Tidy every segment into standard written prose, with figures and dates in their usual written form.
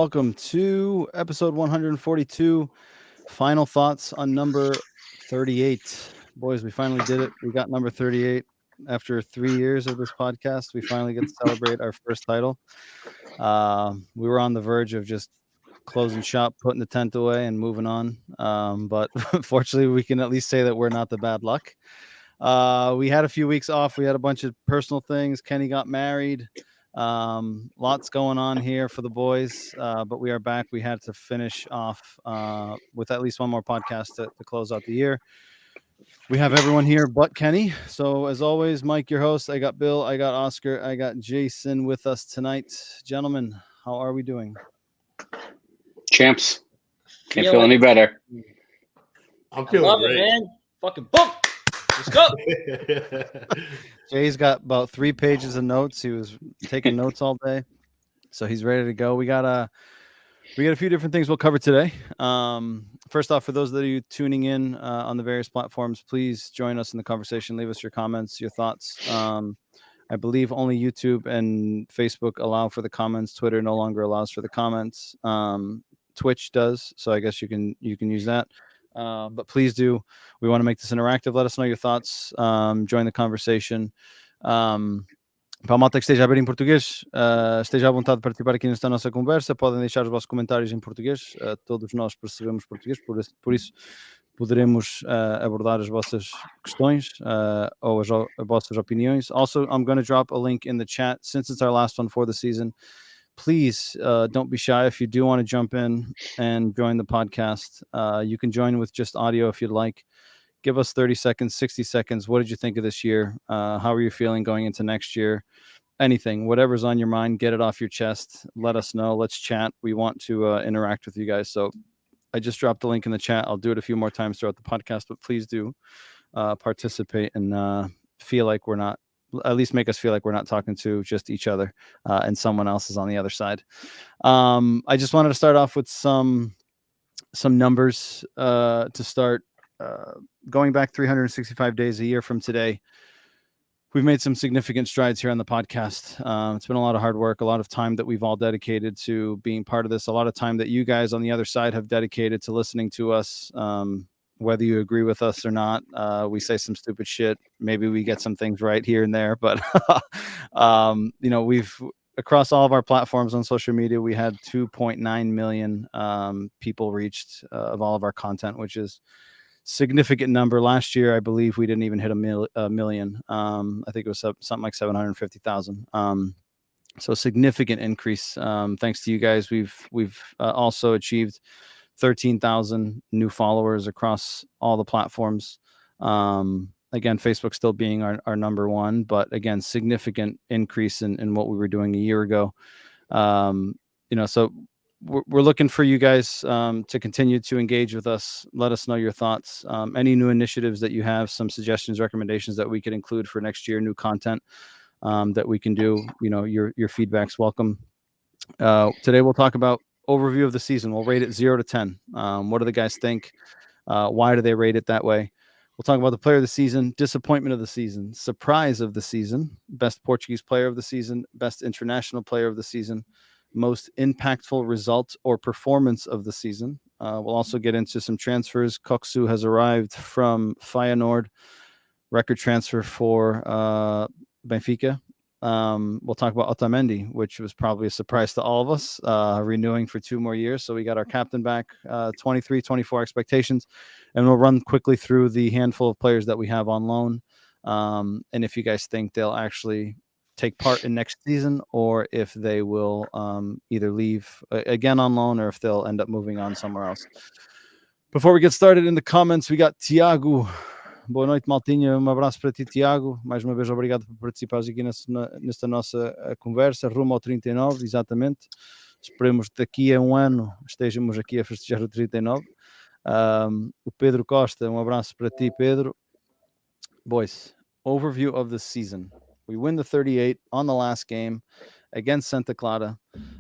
welcome to episode 142. Final thoughts on number 38. Boys, we finally did it. We got number 38 after 3 years of this podcast. We finally get to celebrate our first title. We were on the verge of just closing shop, putting the tent away, and moving on. But fortunately, we can at least say that we're not the bad luck. We had a few weeks off. We had a bunch of personal things. Kenny got married. Lots going on here for the boys, but we are back. We had to finish off with at least one more podcast to close out the year. We have everyone here but Kenny. So as always, Mike, your host. I got Bill, I got Oscar, I got Jason with us tonight. Gentlemen, how are we doing? Champs. Can't feel any better. I'm feeling great. Man. Fucking boom. Let's go. Jay's got about 3 pages of notes. He was taking notes all day, so he's ready to go. We got a few different things we'll cover today. First off, for those of you tuning in on the various platforms, please join us in the conversation. Leave us your comments, your thoughts. I believe only YouTube and Facebook allow for the comments. Twitter no longer allows for the comments. Twitch does, so I guess you can use that. But please do. We want to make this interactive. Let us know your thoughts. Join the conversation. Para a malta que esteja a ver em português, esteja à vontade de participar aqui nesta nossa conversa. Podem deixar os vossos comentários em português. Todos nós percebemos português, por isso poderemos abordar as vossas questões ou as vossas opiniões. Also, I'm going to drop a link in the chat since it's our last one for the season. Please don't be shy. If you do want to jump in and join the podcast, you can join with just audio if you'd like. Give us 30 seconds, 60 seconds. What did you think of this year? How are you feeling going into next year? Anything, whatever's on your mind, get it off your chest. Let us know. Let's chat. We want to interact with you guys. So I just dropped a link in the chat. I'll do it a few more times throughout the podcast, but please do participate and feel like we're not, at least make us feel like we're not talking to just each other and someone else is on the other side. I just wanted to start off with some numbers to start. Going back 365 days a year from today, we've made some significant strides here on the podcast. It's been a lot of hard work, a lot of time that we've all dedicated to being part of this, a lot of time that you guys on the other side have dedicated to listening to us. Whether you agree with us or not, we say some stupid shit. Maybe we get some things right here and there, but we've across all of our platforms on social media, we had 2.9 million people reached of all of our content, which is significant number. Last year, I believe we didn't even hit a million. I think it was something like 750,000. So significant increase. Thanks to you guys, we've also achieved 13,000 new followers across all the platforms. Again, Facebook still being our number one, but again, significant increase in what we were doing a year ago. So we're looking for you guys to continue to engage with us. Let us know your thoughts. Any new initiatives that you have, some suggestions, recommendations that we could include for next year, new content that we can do. Your feedback's welcome. Today we'll talk about overview of the season. We'll rate it 0 to 10. What do the guys think? Why do they rate it that way? We'll talk about the player of the season, disappointment of the season, surprise of the season, best Portuguese player of the season, best international player of the season, most impactful result or performance of the season. We'll also get into some transfers. Koksu has arrived from Feyenoord, record transfer for Benfica. We'll talk about Otamendi, which was probably a surprise to all of us, renewing for 2 more years. So we got our captain back, 23, 24 expectations, and we'll run quickly through the handful of players that we have on loan. And if you guys think they'll actually take part in next season, or if they will either leave again on loan, or if they'll end up moving on somewhere else. Before we get started in the comments, we got Tiago. Boa noite, maltinha. Abraço para ti, Tiago. Mais uma vez, obrigado por participares aqui nesta nossa conversa, rumo ao 39, exatamente. Esperemos que daqui a um ano estejamos aqui a festejar o 39. O Pedro Costa, abraço para ti, Pedro. Boys, overview of the season. We win the 38 on the last game against Santa Clara,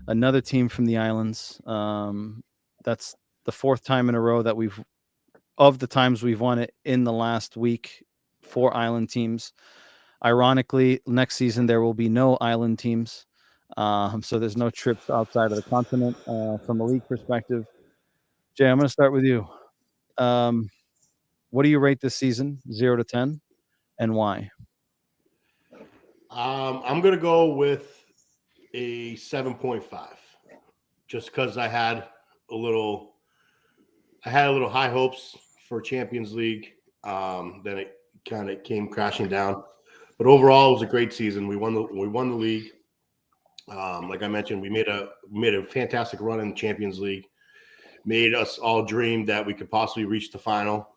another team from the islands. That's the 4th time in a row that of the times we've won it in the last week for island teams. Ironically, next season there will be no island teams. So there's no trips outside of the continent from a league perspective. Jay, I'm going to start with you. What do you rate this season, 0 to 10, and why? I'm gonna go with a 7.5, just because I had a little high hopes for Champions League. Then it kind of came crashing down. But overall, it was a great season. We won the league. Like I mentioned, we made a fantastic run in the Champions League. Made us all dream that we could possibly reach the final.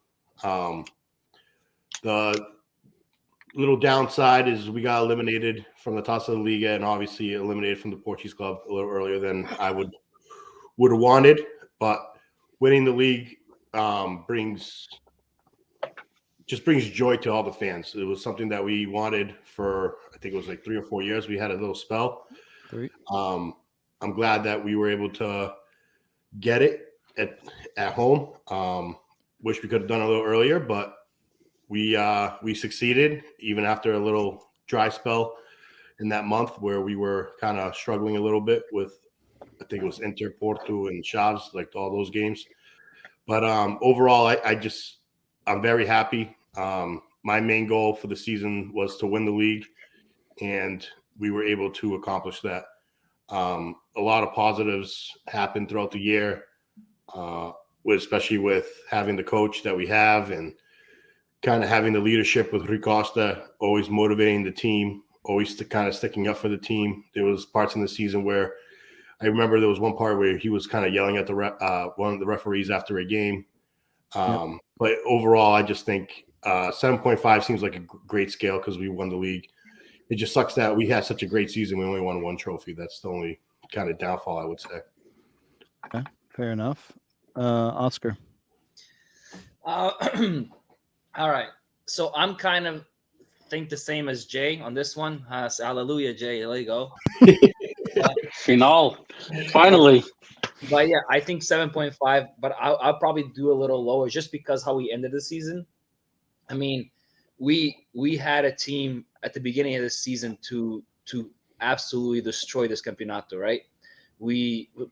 The little downside is we got eliminated from the Taça da Liga and obviously eliminated from the Portuguese club a little earlier than I would have wanted. But winning the league brings joy to all the fans. It was something that we wanted for, I think it was like 3 or 4 years. We had a little spell. 3. I'm glad that we were able to get it at home. Wish we could have done it a little earlier, but we succeeded even after a little dry spell in that month where we were kind of struggling a little bit with, I think it was Inter, Porto, and Chaves, like all those games. But overall, I'm very happy. My main goal for the season was to win the league, and we were able to accomplish that. A lot of positives happened throughout the year, especially with having the coach that we have and kind of having the leadership with Rui Costa, always motivating the team, always kind of sticking up for the team. There was parts in the season where I remember there was one part where he was kind of yelling at one of the referees after a game. But overall, I just think 7.5 seems like a great scale because we won the league. It just sucks that we had such a great season. We only won one trophy. That's the only kind of downfall, I would say. Okay, fair enough. Oscar. All right. So I'm kind of think the same as Jay on this one. Hallelujah, Jay. There you go. Final. Finally. But yeah, I think 7.5, but I'll probably do a little lower just because how we ended the season. I mean, we had a team at the beginning of the season to absolutely destroy this campeonato, right?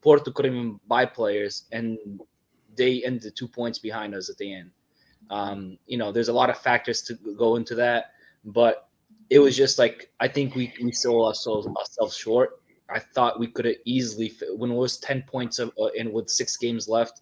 Porto couldn't even buy players, and they ended 2 points behind us at the end. There's a lot of factors to go into that, but it was just like I think we sold ourselves short. I thought we could have easily, when it was 10 points and with 6 games left,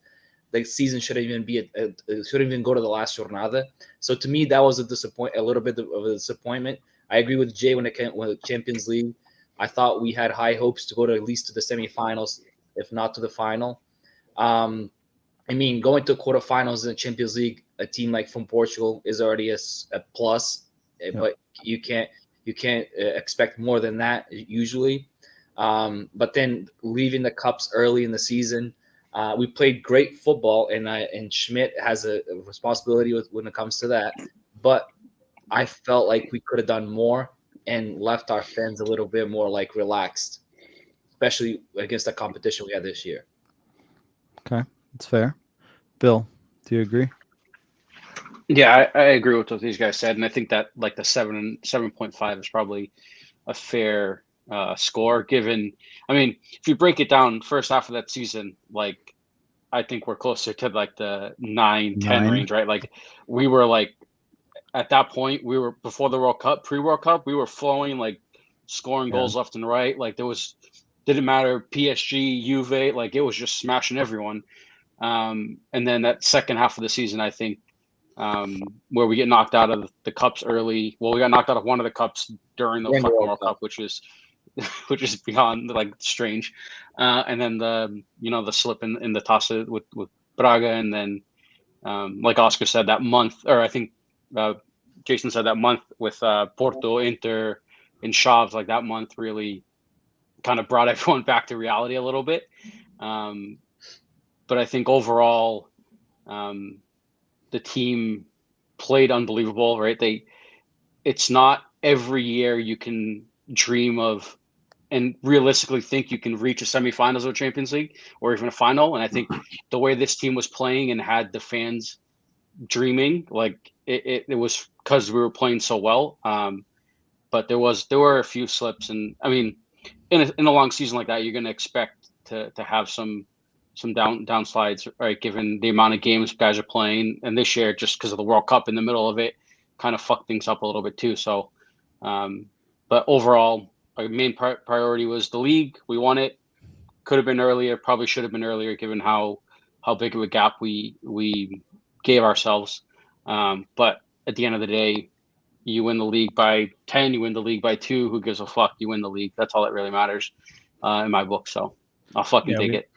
the season shouldn't even shouldn't even go to the last jornada. So to me, that was a little bit of a disappointment. I agree with Jay when it came with the Champions League. I thought we had high hopes to go to at least to the semifinals, if not to the final. Going to quarterfinals in the Champions League, a team like from Portugal is already a plus, but you can't expect more than that usually. But then leaving the cups early in the season, we played great football, and Schmidt has a responsibility when it comes to that. But I felt like we could have done more and left our fans a little bit more like relaxed, especially against the competition we had this year. Okay, that's fair. Bill, do you agree? Yeah, I agree with what these guys said, and I think that like the 7.5 is probably a fair score. Given, if you break it down, first half of that season, like I think we're closer to like the 9-10 range, right? Like we were like at that point, we were before the World Cup, pre-World Cup, we were flowing, like scoring goals left and right. Like didn't matter PSG, Juve, like it was just smashing everyone. And then that second half of the season, I think, where we get knocked out of the cups early. Well, we got knocked out of one of the cups during the fucking World Cup, which is beyond like strange. And then the slip in the Taça with Braga, and then like Oscar said, that month, or I think Jason said that month with Porto, Inter, and Chaves, like that month really kind of brought everyone back to reality a little bit. But I think overall, the team played unbelievable, right? It's not every year you can dream of and realistically think you can reach a semifinals of Champions League or even a final. And I think the way this team was playing and had the fans dreaming, like it was because we were playing so well. But there were a few slips, and in a long season like that, you're going to expect to have some downslides, right? Given the amount of games guys are playing, and this year, just because of the World Cup in the middle of it, kind of fucked things up a little bit too. So, but overall, our main priority was the league. We won it. Could have been earlier. Probably should have been earlier, given how big of a gap we gave ourselves. But at the end of the day, you win the league by 10, you win the league by 2. Who gives a fuck? You win the league. That's all that really matters in my book. So I'll fucking take it.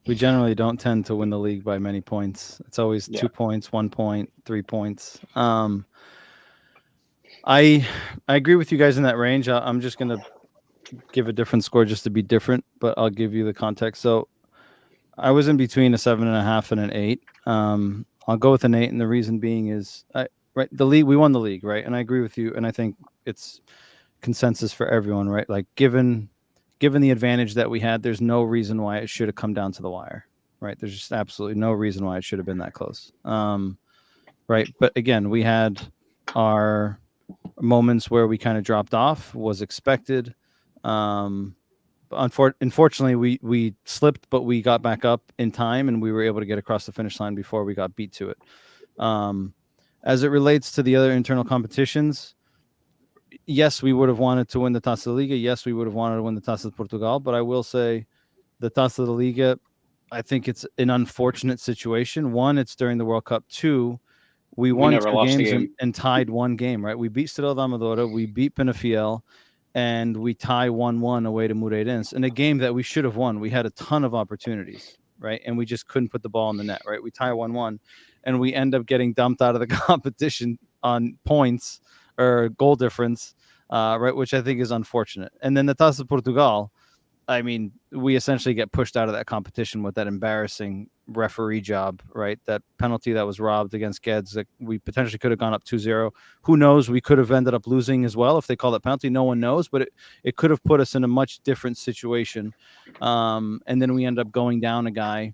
We generally don't tend to win the league by many points. It's always 2 points, 1 point, 3 points. I agree with you guys in that range. I'm just going to give a different score just to be different, but I'll give you the context. So I was in between a 7.5 and an 8. I'll go with an 8, and the reason being is the league. We won the league, right? And I agree with you, and I think it's consensus for everyone, right? Like given the advantage that we had, there's no reason why it should have come down to the wire, right? There's just absolutely no reason why it should have been that close, right? But again, we had our moments where we kind of dropped off, was expected. Unfortunately, we slipped, but we got back up in time, and we were able to get across the finish line before we got beat to it. As it relates to the other internal competitions, yes, we would have wanted to win the Taça da Liga. Yes, we would have wanted to win the Taça de Portugal. But I will say the Taça da Liga, I think it's an unfortunate situation. One, it's during the World Cup. Two, we won 2 games and tied 1 game, right? We beat Estrela da Amadora, we beat Penafiel, and we tie 1-1 away to Moreirense in a game that we should have won. We had a ton of opportunities, right? And we just couldn't put the ball in the net, right? We tie 1-1, and we end up getting dumped out of the competition on points or goal difference, right? Which I think is unfortunate. And then the Taça de Portugal, I mean, we essentially get pushed out of that competition with that embarrassing referee job, right? That penalty that was robbed against Geds that we potentially could have gone up 2-0. Who knows? We could have ended up losing as well if they call that penalty. No one knows, but it could have put us in a much different situation. And then we end up going down a guy,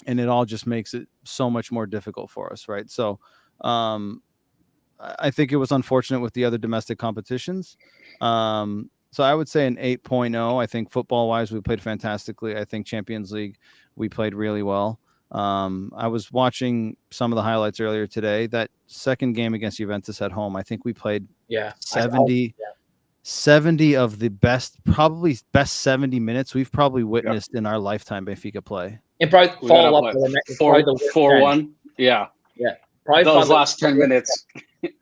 and it all just makes it so much more difficult for us, right? So I think it was unfortunate with the other domestic competitions. So I would say an 8.0. I think football-wise, we played fantastically. I think Champions League, we played really well. I was watching some of the highlights earlier today. That second game against Juventus at home, I think we played 70 of the best 70 minutes we've probably witnessed in our lifetime Benfica play. And probably follow up 4-1. Yeah. Probably those last 10 minutes.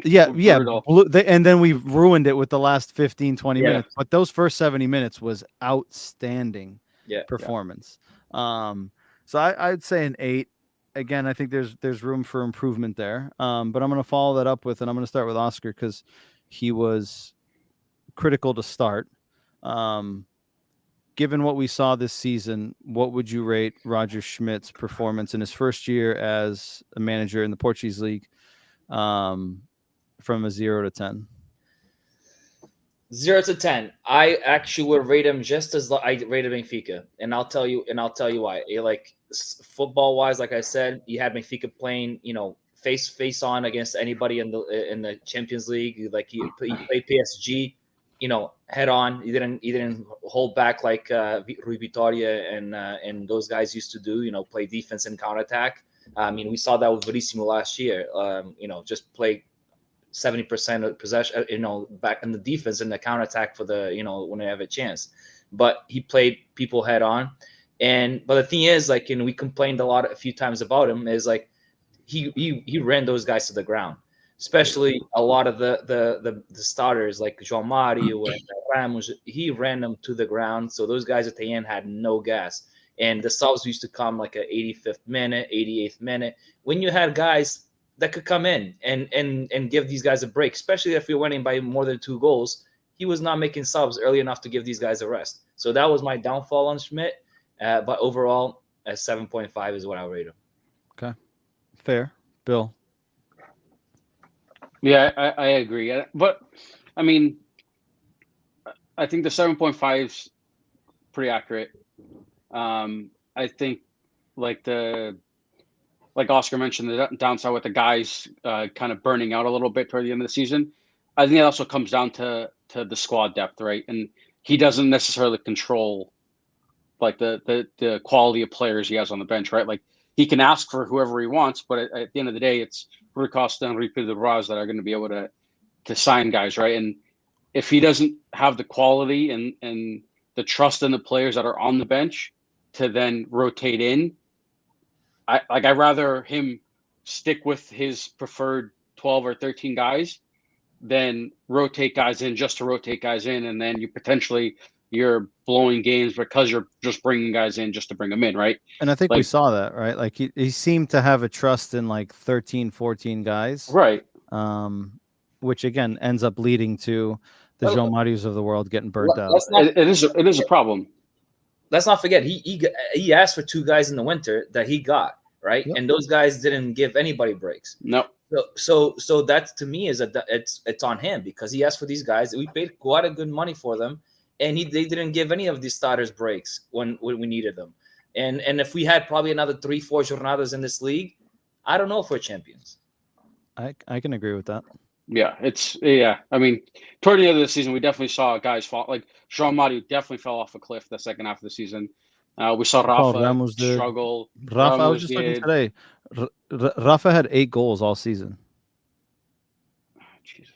And then we ruined it with the last 15, 20 minutes. But those first 70 minutes was outstanding performance. So I'd say an 8. Again, I think there's room for improvement there. But I'm going to follow that up with, and I'm going to start with Oscar because he was critical to start. Given what we saw this season, what would you rate Roger Schmidt's performance in his first year as a manager in the Portuguese league, from a 0 to 10? 0 to 10. I actually would rate him just as I rated Benfica, and I'll tell you why. Like football wise, like I said, you had Benfica playing, face on against anybody in the Champions League. Like he played PSG. Head on. He didn't hold back like Rui Vitória and those guys used to do. Play defense and counterattack. I mean, we saw that with Verissimo last year. Just play 70% of possession. Back in the defense and the counterattack for the when they have a chance. But he played people head on, but the thing is, like, we complained a few times about him. Is like he ran those guys to the ground. Especially a lot of the starters like João Mario and Ramos, he ran them to the ground. So those guys at the end had no gas. And the subs used to come like at 85th minute, 88th minute. When you had guys that could come in and give these guys a break, especially if you're winning by more than 2 goals, he was not making subs early enough to give these guys a rest. So that was my downfall on Schmidt. But overall, a 7.5 is what I rate him. Okay. Fair. Bill? Yeah, I agree. But, I mean, I think the 7.5 is pretty accurate. I think, like Oscar mentioned, the downside with the guys kind of burning out a little bit toward the end of the season. I think it also comes down to the squad depth, right? And he doesn't necessarily control like the quality of players he has on the bench, right? Like he can ask for whoever he wants, but at the end of the day, it's Rui Costa and Ripe de Raz that are going to be able to sign guys, right? And if he doesn't have the quality and the trust in the players that are on the bench to then rotate in, I'd rather him stick with his preferred 12 or 13 guys than rotate guys in just to rotate guys in, and then you're blowing games because you're just bringing guys in just to bring them in, right? And I think we saw that, right? Like he seemed to have a trust in like 13, 14 guys. Right. Which again ends up leading to the João Marios of the world getting burnt out. It is a problem. Let's not forget he asked for 2 guys in the winter that he got, right? Yep. And those guys didn't give anybody breaks. No. So that to me is it's on him because he asked for these guys. We paid quite a good money for them, and they didn't give any of these starters breaks when we needed them. And if we had probably another 3-4 jornadas in this league, I don't know if we're champions. I can agree with that. Yeah, I mean, toward the end of the season, we definitely saw guys fall. Like João Mario definitely fell off a cliff the second half of the season. We saw Rafa struggle. Rafa, I was just looking today. Rafa had 8 goals all season. Jesus.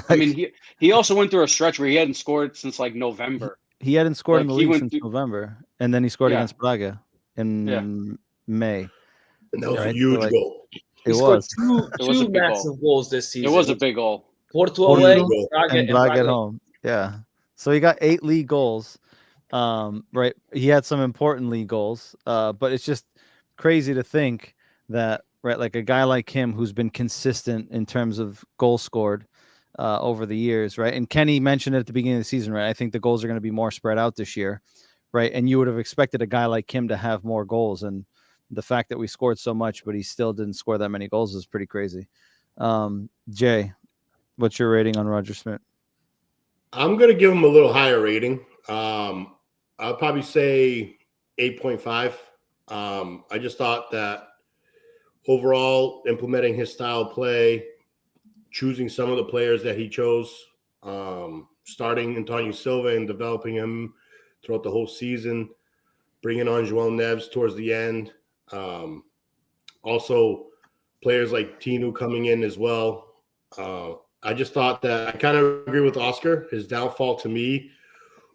I mean, he also went through a stretch where he hadn't scored since like November. He hadn't scored in the league since November, and then he scored against Braga in May. And that was a huge goal. It was two massive goals this season. It was a big goal. Porto away, and Braga at home. Yeah. So he got 8 league goals. Right. He had some important league goals. But it's just crazy to think that, right, like a guy like him who's been consistent in terms of goals scored over the years, right? And Kenny mentioned it at the beginning of the season, right? I think the goals are going to be more spread out this year, right? And you would have expected a guy like him to have more goals, and the fact that we scored so much, but he still didn't score that many goals is pretty crazy. Jay, what's your rating on Roger Smith? I'm going to give him a little higher rating. I'll probably say 8.5. I just thought that overall implementing his style of play, choosing some of the players that he chose, starting Antonio Silva and developing him throughout the whole season, bringing on João Neves towards the end. Also players like Tinu coming in as well. I just thought that I kind of agree with Oscar. His downfall to me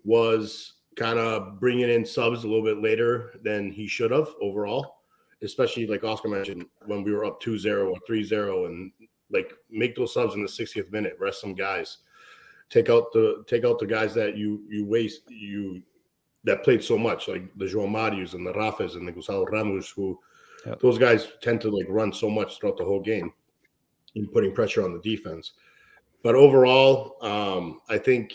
was kind of bringing in subs a little bit later than he should have overall, especially like Oscar mentioned when we were up 2-0 or 3-0, and like make those subs in the 60th minute, rest some guys, take out the guys that that played so much, like the João Marios and the Rafas and the Gonçalo Ramos, who those guys tend to like run so much throughout the whole game and putting pressure on the defense. But overall, I think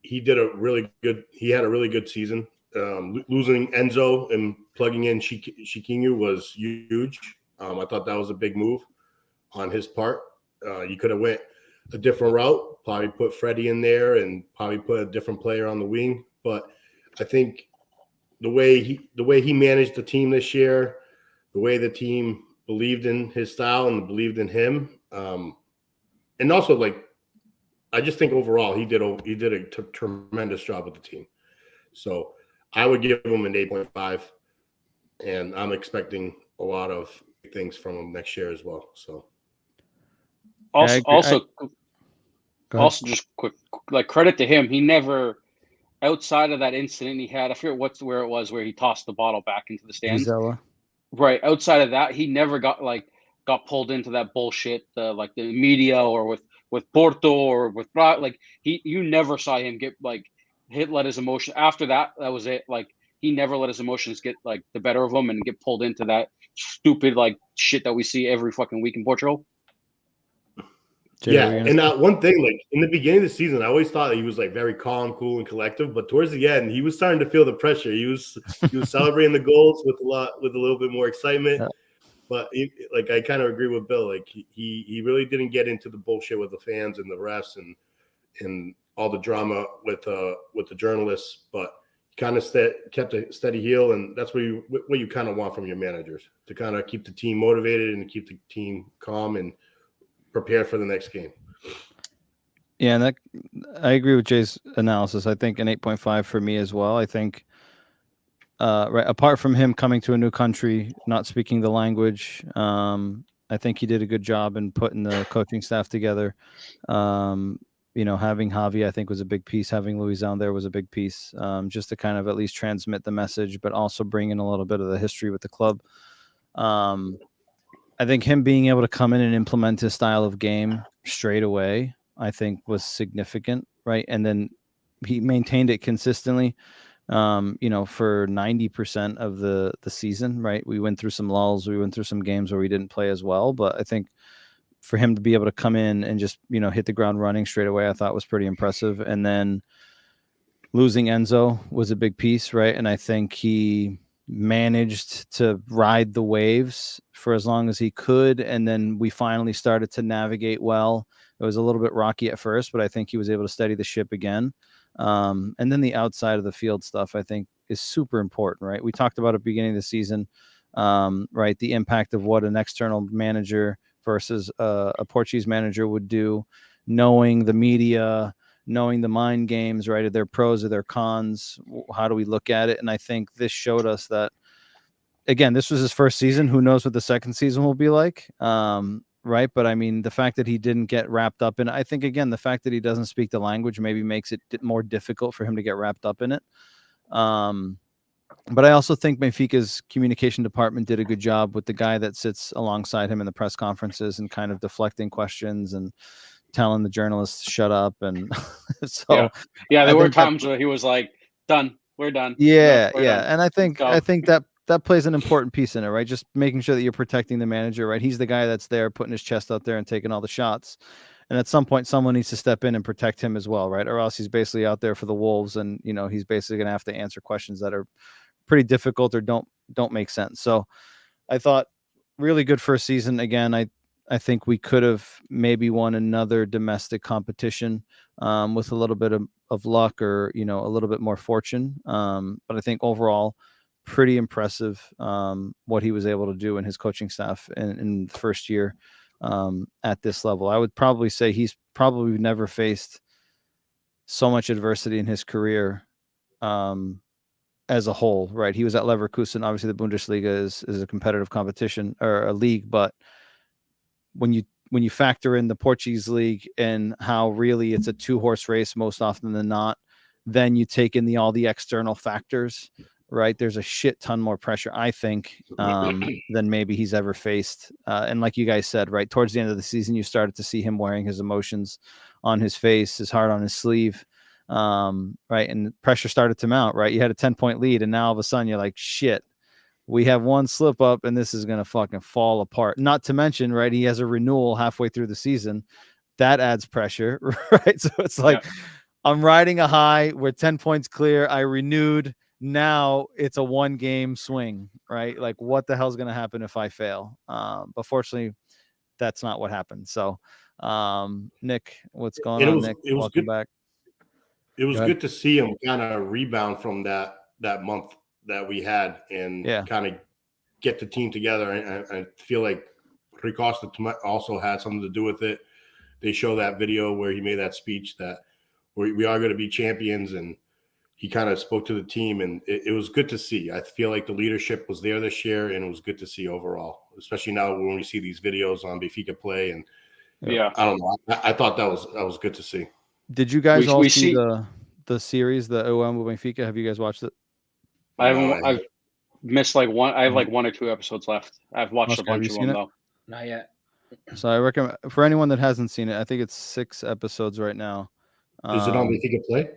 he had a really good season. Losing Enzo and plugging in Chiquinho was huge. I thought that was a big move on his part. You could have went a different route, probably put Freddie in there and probably put a different player on the wing. But I think the way he managed the team this year, the way the team believed in his style and believed in him, and also like I just think overall he did a tremendous job with the team. So I would give him an 8.5, and I'm expecting a lot of things from him next year as well. So also just quick, like credit to him, he never, outside of that incident he had, I forget where it was where he tossed the bottle back into the stands. Gisela. Right. Outside of that, he never got pulled into that bullshit, like the media or with Porto or with like you never saw him get let his emotion. After that was it. Like he never let his emotions get like the better of him and get pulled into that stupid like shit that we see every fucking week in Portugal. Yeah, and one thing, like in the beginning of the season, I always thought that he was like very calm, cool, and collective. But towards the end, he was starting to feel the pressure. He was celebrating the goals with a little bit more excitement. Yeah. But I kind of agree with Bill. Like he really didn't get into the bullshit with the fans and the refs and all the drama with the journalists. But he kind of kept a steady heel, and that's what you kind of want from your managers, to kind of keep the team motivated and keep the team calm and prepare for the next game. Yeah, and I agree with Jay's analysis. I think an 8.5 for me as well. I think right, apart from him coming to a new country, not speaking the language, I think he did a good job in putting the coaching staff together. Having Javi, I think, was a big piece. Having Luis down there was a big piece, just to kind of at least transmit the message, but also bring in a little bit of the history with the club. I think him being able to come in and implement his style of game straight away, I think, was significant, right? And then he maintained it consistently, for 90% of the season, right? We went through some lulls, we went through some games where we didn't play as well, but I think for him to be able to come in and just, hit the ground running straight away, I thought was pretty impressive. And then losing Enzo was a big piece, right? And I think he managed to ride the waves for as long as he could. And then we finally started to navigate well. It was a little bit rocky at first, but I think he was able to steady the ship again. And then the outside of the field stuff, I think, is super important, right? We talked about at the beginning of the season, right? The impact of what an external manager versus a Portuguese manager would do, knowing the media, knowing the mind games, right? Are there pros, are there cons? How do we look at it? And I think this showed us that, again, this was his first season. Who knows what the second season will be like? Right. But I mean, the fact that he didn't get wrapped up in, I think, again, the fact that he doesn't speak the language maybe makes it more difficult for him to get wrapped up in it. But I also think Benfica's communication department did a good job with the guy that sits alongside him in the press conferences and kind of deflecting questions and telling the journalists to shut up. And so there were times where he was like, done, we're done. Yeah. We're done. And I think that plays an important piece in it, right? Just making sure that you're protecting the manager, right? He's the guy that's there putting his chest out there and taking all the shots. And at some point, someone needs to step in and protect him as well, right? Or else he's basically out there for the wolves, and he's basically going to have to answer questions that are pretty difficult or don't make sense. So I thought really good first season. Again, I think we could have maybe won another domestic competition with a little bit of luck or, a little bit more fortune. But I think overall, pretty impressive what he was able to do in his coaching staff in the first year at this level. I would probably say he's probably never faced so much adversity in his career as a whole, right? He was at Leverkusen. Obviously, the Bundesliga is a competitive competition or a league, but when you factor in the Portuguese league and how really it's a 2-horse race most often than not, then you take in all the external factors, right? There's a shit ton more pressure, I think, than maybe he's ever faced. And like you guys said, right, towards the end of the season, you started to see him wearing his emotions on his face, his heart on his sleeve, right? And pressure started to mount, right? You had a 10-point lead, and now all of a sudden you're like, shit, we have one slip up and this is going to fucking fall apart. Not to mention, right, he has a renewal halfway through the season. That adds pressure, right? So it's like, I'm riding a high. We're 10 points clear. I renewed. Now it's a 1-game swing, right? Like, what the hell's going to happen if I fail? But fortunately, that's not what happened. So, Nick, what's going on, Nick? Welcome back. It was good to see him kind of rebound from that month that we had and kind of get the team together. And I feel like Ricosta also had something to do with it. They show that video where he made that speech that we are going to be champions, and he kind of spoke to the team, and it was good to see. I feel like the leadership was there this year, and it was good to see overall, especially now when we see these videos on Benfica Play. And I don't know. I thought that was good to see. Did you guys all see the series, the OM with Benfica? Have you guys watched it? I've missed like one. I have like 1 or 2 episodes left. I've watched a bunch of them though. Not yet. So I recommend, for anyone that hasn't seen it, I think it's 6 episodes right now. Is it on Benfica Play?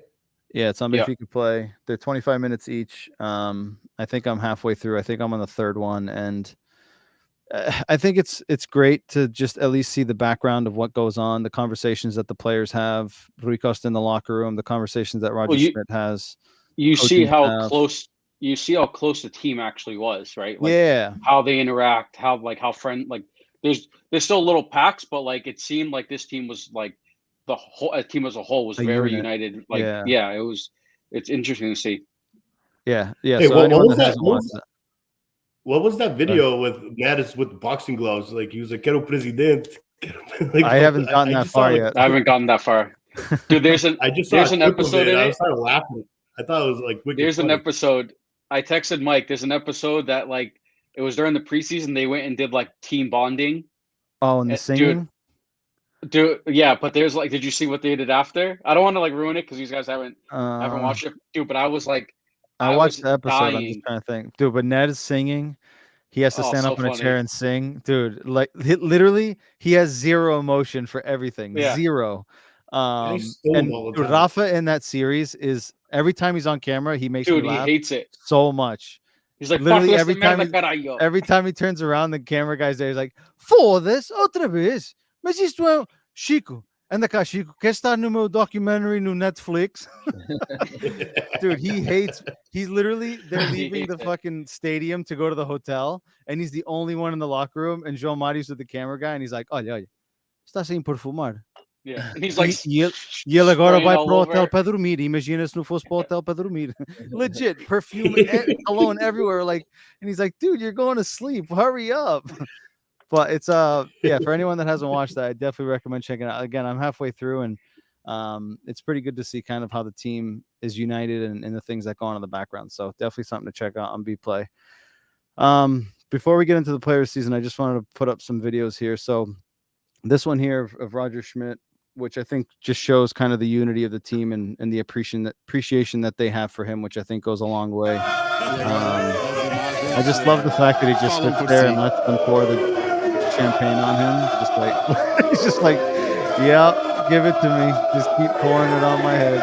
Yeah, it's on Benfica Play. They're 25 minutes each. I think I'm halfway through. I think I'm on the 3rd one, and I think it's great to just at least see the background of what goes on, the conversations that the players have, Rui Costa in the locker room, the conversations that Roger Schmidt has. You see how close the team actually was, right? Like, how they interact, how friend, like there's still little packs, but like it seemed like this team was like the whole team as a whole was very united. Like, it's interesting to see. Yeah. Hey, so anyone that hasn't watched it. What was that video with Mattis with boxing gloves? Like, he was like, "Quero presidente." I haven't gotten that far yet. I haven't gotten that far. Dude, there's an I just saw there's a an clip of episode it. in I it. started laughing. I thought it was like wicked There's an funny. episode. I texted Mike. There's an episode that like it was during the preseason. They went and did like team bonding. Oh, and the singing. Dude, yeah. But there's like, did you see what they did after? I don't want to like ruin it because these guys haven't watched it, dude. But I was like, I watched the episode. dying. I'm just trying to think, dude. But Ned is singing. He has to stand so up in a funny. chair and sing, dude. Like literally, he has zero emotion for everything. Yeah. Zero. And he's stoned all the dude, time. Rafa in that series is every time he's on camera, he makes me laugh. He hates it so much. He's like, literally every time he turns around, the camera guy's there. He's like, "Foda-se, outra vez, mas isto é Chico." And the cá, Chico, quer estar no meu documentary no Netflix? Dude, he's literally, they're leaving the fucking stadium to go to the hotel, and he's the only one in the locker room, and João Mario's with the camera guy, and he's like, olha, está sem perfumar. Yeah, and he's like, e ele agora vai para o hotel para dormir. Imagina se não fosse para o hotel para dormir. Legit, perfume, cologne everywhere. Like, and he's like, dude, you're going to sleep. Hurry up. But it's for anyone that hasn't watched that, I definitely recommend checking it out. Again, I'm halfway through, and it's pretty good to see kind of how the team is united and the things that go on in the background. So definitely something to check out on Bplay. Before we get into the players season, I just wanted to put up some videos here. So this one here of Roger Schmidt, which I think just shows kind of the unity of the team and the appreciation that they have for him, which I think goes a long way. I just love the fact that he just sits there and lets them pour the champagne on him, just like he's just like, yeah, give it to me, just keep pouring it on my head.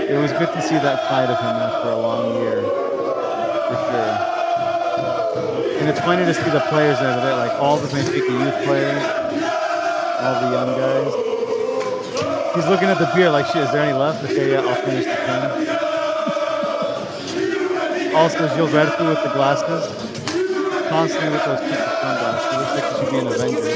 It was good to see that side of him after a long year, for sure. And it's funny to see the players that are there, like all the Benfica youth players, all the young guys. He's looking at the beer like, shit, is there any left? Okay, yeah, I'll finish the can. Also, Gilberto with the glasses. Constantly with those stupid sunglasses. He looks like he should be an Avenger.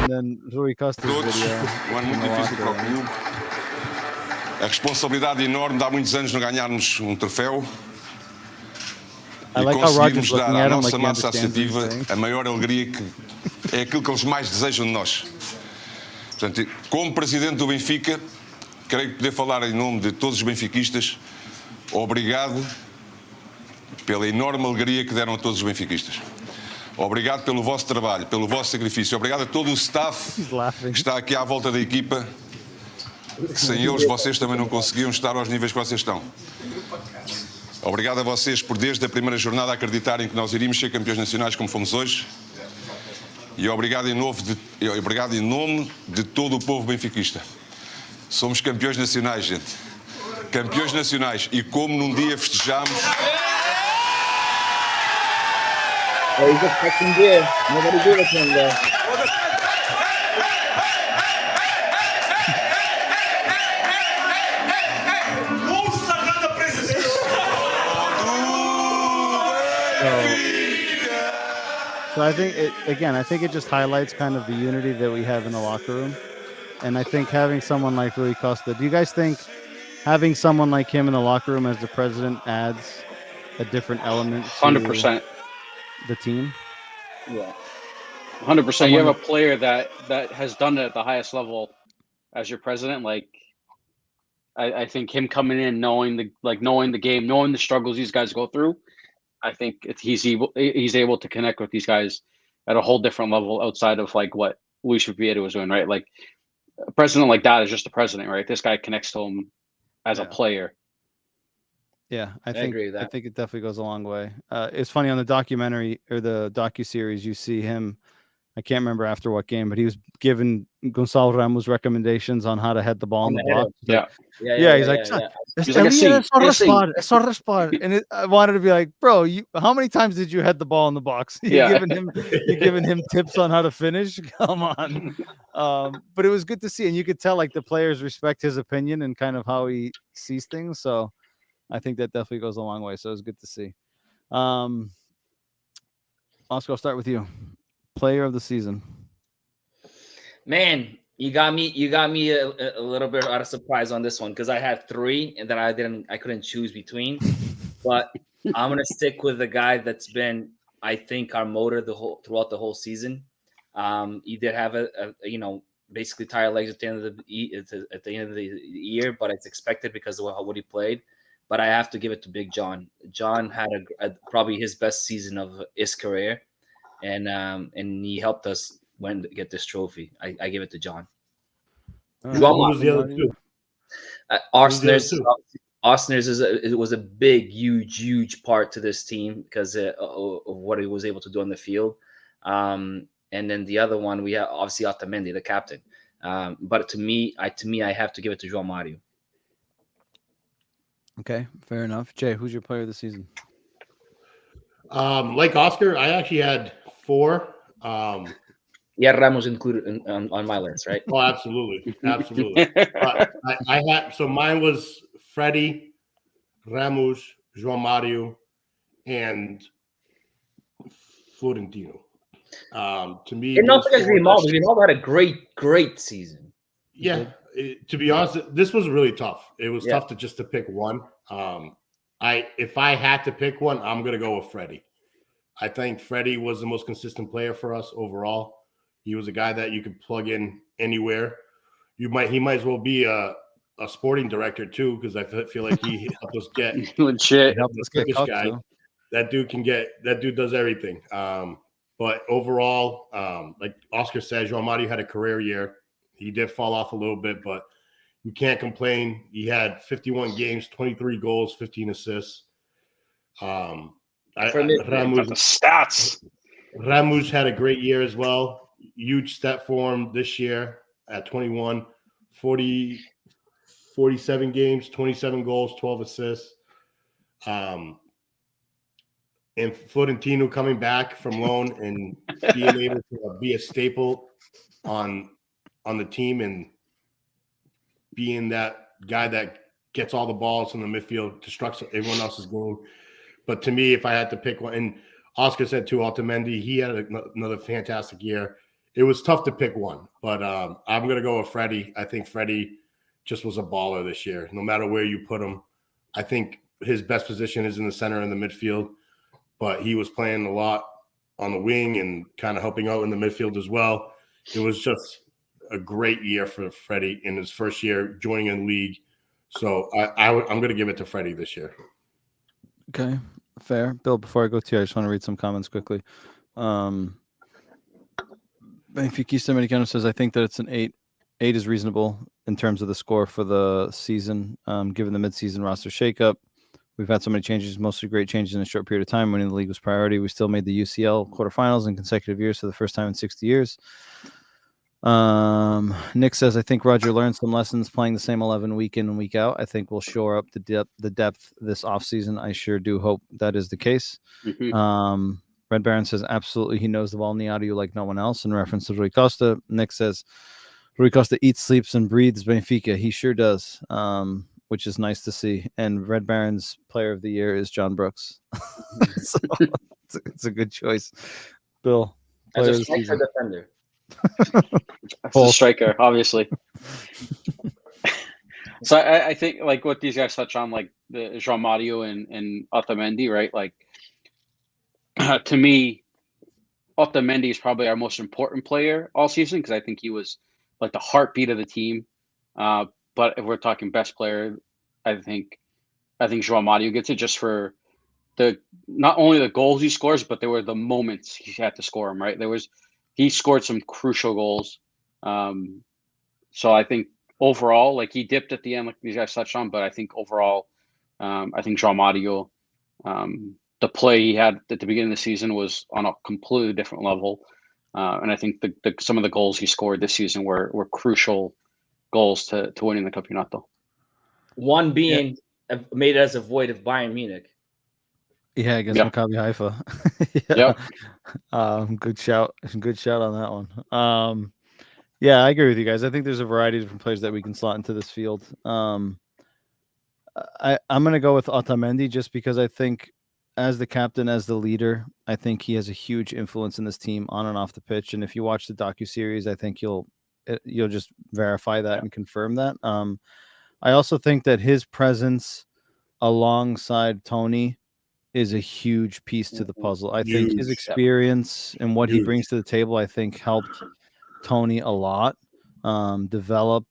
And then Rui Costa's video. Ano muito difícil para o clube. A responsabilidade enorme de há muitos anos não ganharmos troféu. I like how Roger's looking at him like he massa understands associativa a maior alegria que é aquilo que eles mais desejam de nós. Portanto, como presidente do Benfica, creio poder falar em nome de todos os benfiquistas. Obrigado pela enorme alegria que deram a todos os benfiquistas. Obrigado pelo vosso trabalho, pelo vosso sacrifício. Obrigado a todo o staff que está aqui à volta da equipa. Que sem eles vocês também não conseguiam estar aos níveis que vocês estão. Obrigado a vocês por desde a primeira jornada acreditarem que nós iríamos ser campeões nacionais como fomos hoje. E obrigado em nome de todo o povo benfiquista. Somos campeões nacionais, gente. Campeões nacionais. E como num dia festejamos... He's a fucking beer. Nobody give it to him, though. So I think it just highlights kind of the unity that we have in the locker room. And I think having someone like Rui Costa, do you guys think having someone like him in the locker room as the president adds a different element to 100%. the team? Yeah. 100%. You have a player that has done it at the highest level as your president. Like, I think him coming in, knowing the game, knowing the struggles these guys go through, I think he's able to connect with these guys at a whole different level outside of like what Luis Vieira was doing, right? Like a president like that is just a president, right? This guy connects to him as a player. Yeah, I agree with that. I think it definitely goes a long way. It's funny on the documentary or the docuseries, you see him. I can't remember after what game, but he was giving Gonçalo Ramos recommendations on how to head the ball in the box. He's like, só raspar. And I wanted to be like, bro, how many times did you head the ball in the box? You're giving him tips on how to finish. Come on. But it was good to see, and you could tell like the players respect his opinion and kind of how he sees things. So I think that definitely goes a long way. So it was good to see. Oscar, I'll start with you. Player of the season. Man, you got me a little bit out of surprise on this one because I had three and that I couldn't choose between. But I'm gonna stick with the guy that's been, I think, our motor throughout the whole season. He did have a basically tired legs at the end of the year, but it's expected because of what he played. But I have to give it to Big John. John had probably his best season of his career, and he helped us get this trophy. I give it to John. All Who right. was the other two? It was a big, huge part to this team because of what he was able to do on the field. And then the other one, we have obviously Otamendi, the captain. But to me, I have to give it to João Mario. Okay, fair enough. Jay, who's your player of the season? Like Oscar, I actually had 4. Yeah, Ramos included on my list, right? Oh, absolutely. But I had, so mine was Freddie, Ramos, João Mario, and Florentino. To me, And not because Grimaldo had a great season. Yeah, to be honest, this was really tough. It was tough to pick one. If I had to pick one, I'm gonna go with Freddie. I think Freddie was the most consistent player for us overall. He was a guy that you could plug in anywhere. He might as well be a sporting director too, because I feel like he helped us get legit. Helped us get Turkish Cook, guy. too. That dude does everything. But overall, like Oscar said, João Mario had a career year. He did fall off a little bit, but you can't complain. He had 51 games, 23 goals, 15 assists. The stats. Ramos had a great year as well. Huge step for him this year at 21, 47 games, 27 goals, 12 assists. And Florentino coming back from loan and being able to be a staple on the team and being that guy that gets all the balls in the midfield, destructs everyone else's game. But to me, if I had to pick one, and Oscar said too, Otamendi, he had another fantastic year. It was tough to pick one, but I'm going to go with Freddie. I think Freddie just was a baller this year. No matter where you put him, I think his best position is in the center and the midfield, but he was playing a lot on the wing and kind of helping out in the midfield as well. It was just a great year for Freddie in his first year joining in the league. So I'm going to give it to Freddie this year. Okay, fair. Bill, before I go to you, I just want to read some comments quickly. Benfiquista Americano says, I think that it's an 8. 8 is reasonable in terms of the score for the season, given the midseason roster shakeup. We've had so many changes, mostly great changes in a short period of time. Winning the league was priority. We still made the UCL quarterfinals in consecutive years for the first time in 60 years. Nick says, I think Roger learned some lessons playing the same 11 week in and week out. I think we'll shore up the depth this offseason. I sure do hope that is the case. Mm-hmm. Red Baron says, absolutely, he knows the ball in the audio like no one else, in reference to Rui Costa. Nick says, Rui Costa eats, sleeps, and breathes Benfica. He sure does, which is nice to see. And Red Baron's player of the year is John Brooks. So it's a good choice. Bill, as a striker defender. As a striker, obviously. So I think like what these guys touch on, like the João Mario and Otamendi, right? Like to me, Otamendi is probably our most important player all season because I think he was like the heartbeat of the team. But if we're talking best player, I think João Mario gets it just for the not only the goals he scores, but there were the moments he had to score them, right? He scored some crucial goals. So I think overall, like he dipped at the end, like these guys touched on, but I think overall, I think João Mario, the play he had at the beginning of the season was on a completely different level. And I think some of the goals he scored this season were crucial goals to winning the Campeonato. One being made as a void of Bayern Munich. Yeah, against Maccabi Haifa. Good shout on that one. Yeah, I agree with you guys. I think there's a variety of different players that we can slot into this field. I'm going to go with Otamendi just because I think as the captain, as the leader, I think he has a huge influence in this team on and off the pitch. And if you watch the docuseries, I think you'll just verify that and confirm that. I also think that his presence alongside Tony is a huge piece to the puzzle. I think his Huge. experience and what he Huge. brings to the table, I think, helped Tony a lot develop.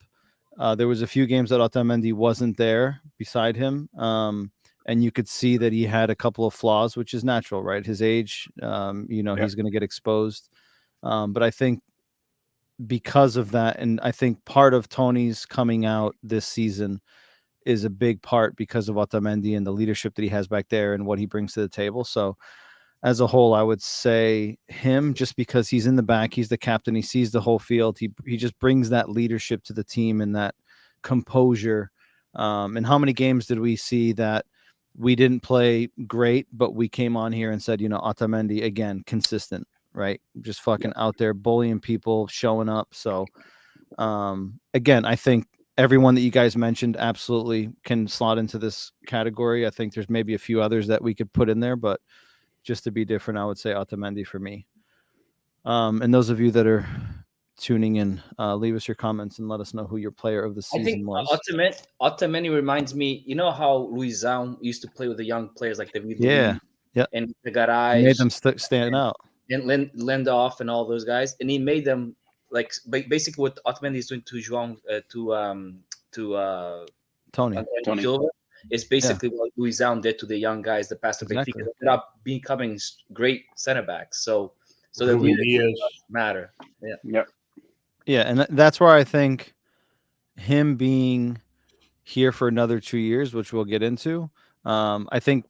There was a few games that Otamendi wasn't there beside him, and you could see that he had a couple of flaws, which is natural, right? His age, he's going to get exposed. But I think because of that, and I think part of Tony's coming out this season is a big part because of Otamendi and the leadership that he has back there and what he brings to the table. So as a whole, I would say him, just because he's in the back, he's the captain, he sees the whole field. He just brings that leadership to the team and that composure. And how many games did we see that we didn't play great, but we came on here and said, Otamendi, again, consistent, right? Just fucking out there bullying people, showing up. So again, I think everyone that you guys mentioned absolutely can slot into this category. I think there's maybe a few others that we could put in there, but just to be different, I would say Otamendi for me. And those of you that are tuning in, leave us your comments and let us know who your player of the season was. Otamendi reminds me, you know how Luizão used to play with the young players like David Yeah. and the Garay, made them stand out. And Lindelof and all those guys, and he made them like basically what Otamendi is doing to João Tony Silva is basically what Luizão did to the young guys that passed to Benfica. Ended up becoming great center backs. So the leadership matter. Yeah, and that's where I think him being here for another 2 years, which we'll get into. I think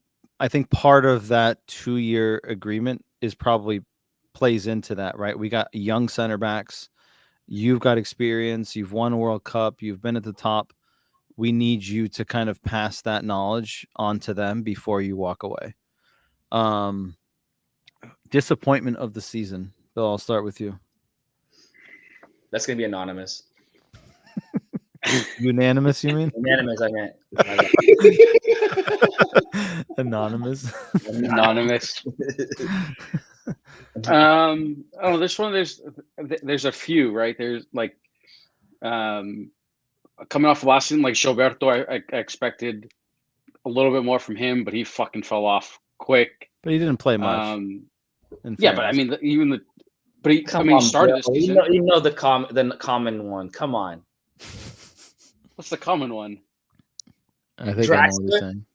part of that 2-year agreement is probably plays into that, right? We got young center backs. You've got experience. You've won a World Cup. You've been at the top. We need you to kind of pass that knowledge on to them before you walk away. Disappointment of the season. Bill, I'll start with you. That's going to be anonymous. Unanimous, you mean? Unanimous, I meant. Anonymous. Oh, this one, there's a few, right? There's like coming off of last season, like Gilberto, I expected a little bit more from him, but he fucking fell off quick. But he didn't play much. Yeah, but I mean, he started this season. You know the common one. Come on. What's the common one? I think I know what you're saying.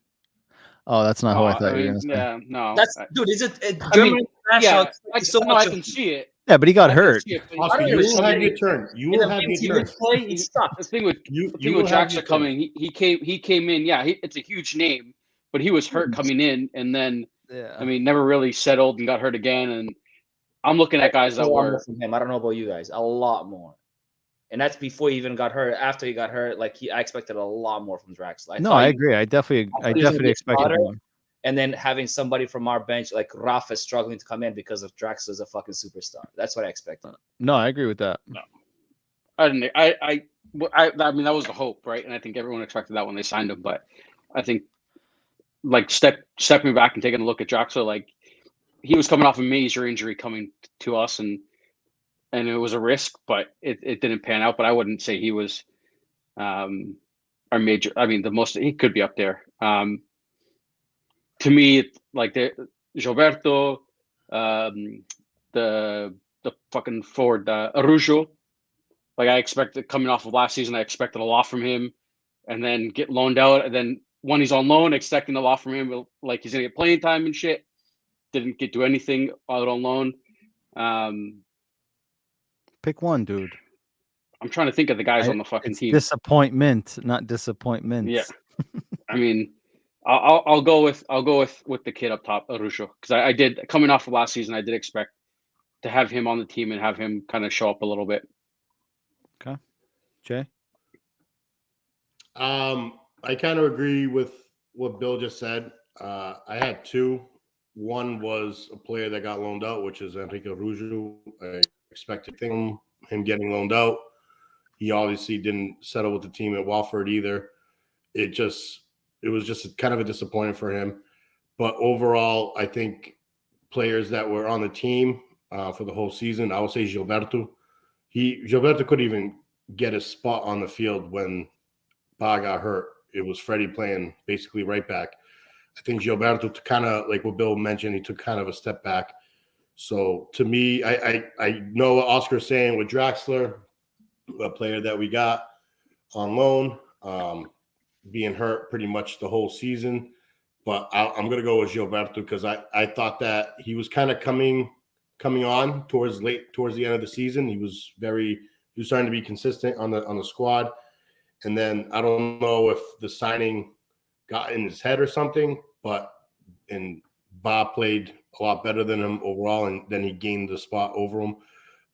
Oh, that's not who I thought you were going to say. Yeah, no. Dude, is it German national? I can see it. Yeah, but he got hurt. Oscar, you will have your turn. You will have your turn. He stopped. The thing with Jackson coming, he came in. Yeah, it's a huge name, but he was hurt coming in, and then never really settled and got hurt again. And I'm looking at guys that were from him. I don't know about you guys, a lot more. And that's before he even got hurt. After he got hurt, I expected a lot more from Draxler. I agree. I definitely expected more. And then having somebody from our bench like Rafa struggling to come in because of Draxler's a fucking superstar. That's what I expected. No, I agree with that. No, I didn't. I mean, that was the hope, right? And I think everyone expected that when they signed him. But I think, stepping back and taking a look at Draxler, he was coming off a major injury coming to us, and it was a risk, but it didn't pan out. But I wouldn't say he was our major. I mean, the most he could be up there. To me, Gilberto, the fucking forward, Araujo. I expected coming off of last season, I expected a lot from him, and then get loaned out. And then when he's on loan, expecting a lot from him, he's gonna get playing time and shit. Didn't get to anything out on loan. Pick one, dude. I'm trying to think of the guys on the fucking team. Disappointment, not disappointments. Yeah, I mean, I'll go with the kid up top, Araujo, because I did coming off of last season. I did expect to have him on the team and have him kind of show up a little bit. Okay, Jay. I kind of agree with what Bill just said. I had two. One was a player that got loaned out, which is Enrique Araujo. I expected him getting loaned out. He obviously didn't settle with the team at Watford either. It was just kind of a disappointment for him. But overall, I think players that were on the team for the whole season, I would say Gilberto. Gilberto couldn't even get a spot on the field when Ba got hurt. It was Freddie playing basically right back. I think Gilberto kind of, like what Bill mentioned, he took kind of a step back. So to me, I know what Oscar's saying with Draxler, a player that we got on loan, being hurt pretty much the whole season. But I'm going to go with Gilberto because I thought that he was kind of coming on towards the end of the season. He was starting to be consistent on the squad. And then I don't know if the signing got in his head or something, and Bob played a lot better than him overall, and then he gained the spot over him.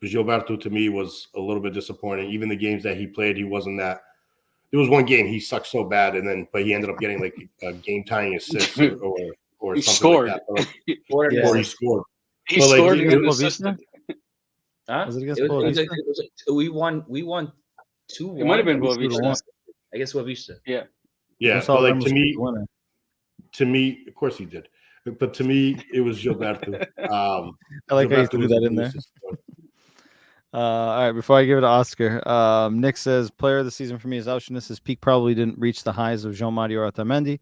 But Gilberto, to me, was a little bit disappointing. Even the games that he played, he wasn't that. There was one game he sucked so bad, but he ended up getting like a game-tying assist or He something scored. like that. Or Yeah. Or he scored. He But, like, scored you- and Boa assisted. Huh? Was it against It Boa was Vista? we won 2-1. It might have been Boa Boa Vista. Vista. I guess Boa Vista. Yeah, Gonçalo but like Ramos to was the winner. me, of course he did. But to me, it was Gilberto. I like how you Gilberto threw was that the in there. biggest disappointment. All right, before I give it to Oscar, Nick says player of the season for me is Auschwitz. His peak probably didn't reach the highs of Jean-Mario Otamendi,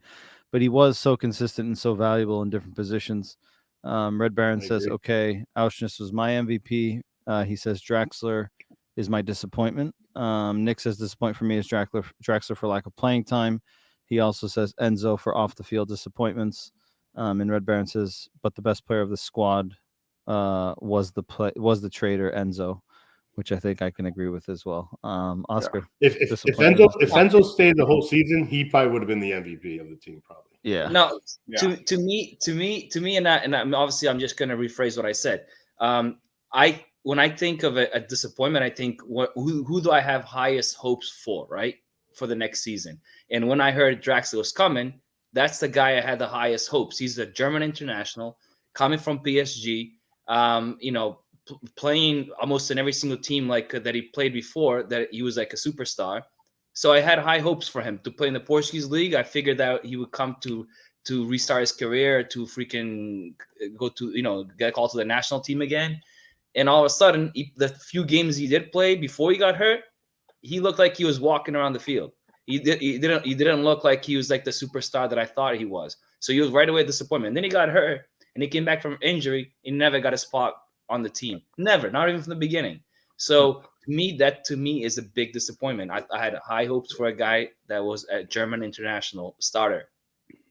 but he was so consistent and so valuable in different positions. Red Baron I says, agree. okay, Auschwitz was my MVP. He says Draxler is my disappointment. Nick says disappointment for me is Draxler for lack of playing time. He also says Enzo for off the field disappointments. And Red Baron says, but the best player of the squad was the traitor Enzo, which I think I can agree with as well. Oscar, If Enzo stayed the whole season, he probably would have been the MVP of the team, probably. yeah, No, Yeah. to me, and obviously I'm just going to rephrase what I said. When I think of a disappointment, I think who do I have highest hopes for, right, for the next season? And when I heard Draxler was coming, that's the guy I had the highest hopes. He's a German international coming from PSG. Playing almost in every single team like that he played before, that he was like a superstar. So I had high hopes for him to play in the Portuguese league. I figured that he would come to restart his career, to freaking go to, get called to the national team again. And all of a sudden, the few games he did play before he got hurt, he looked like he was walking around the field. He didn't look like he was like the superstar that I thought he was. So he was right away a disappointment. And then he got hurt and he came back from injury. He never got a spot on the team. Never, not even from the beginning. So to me is a big disappointment. I had high hopes for a guy that was a German international starter.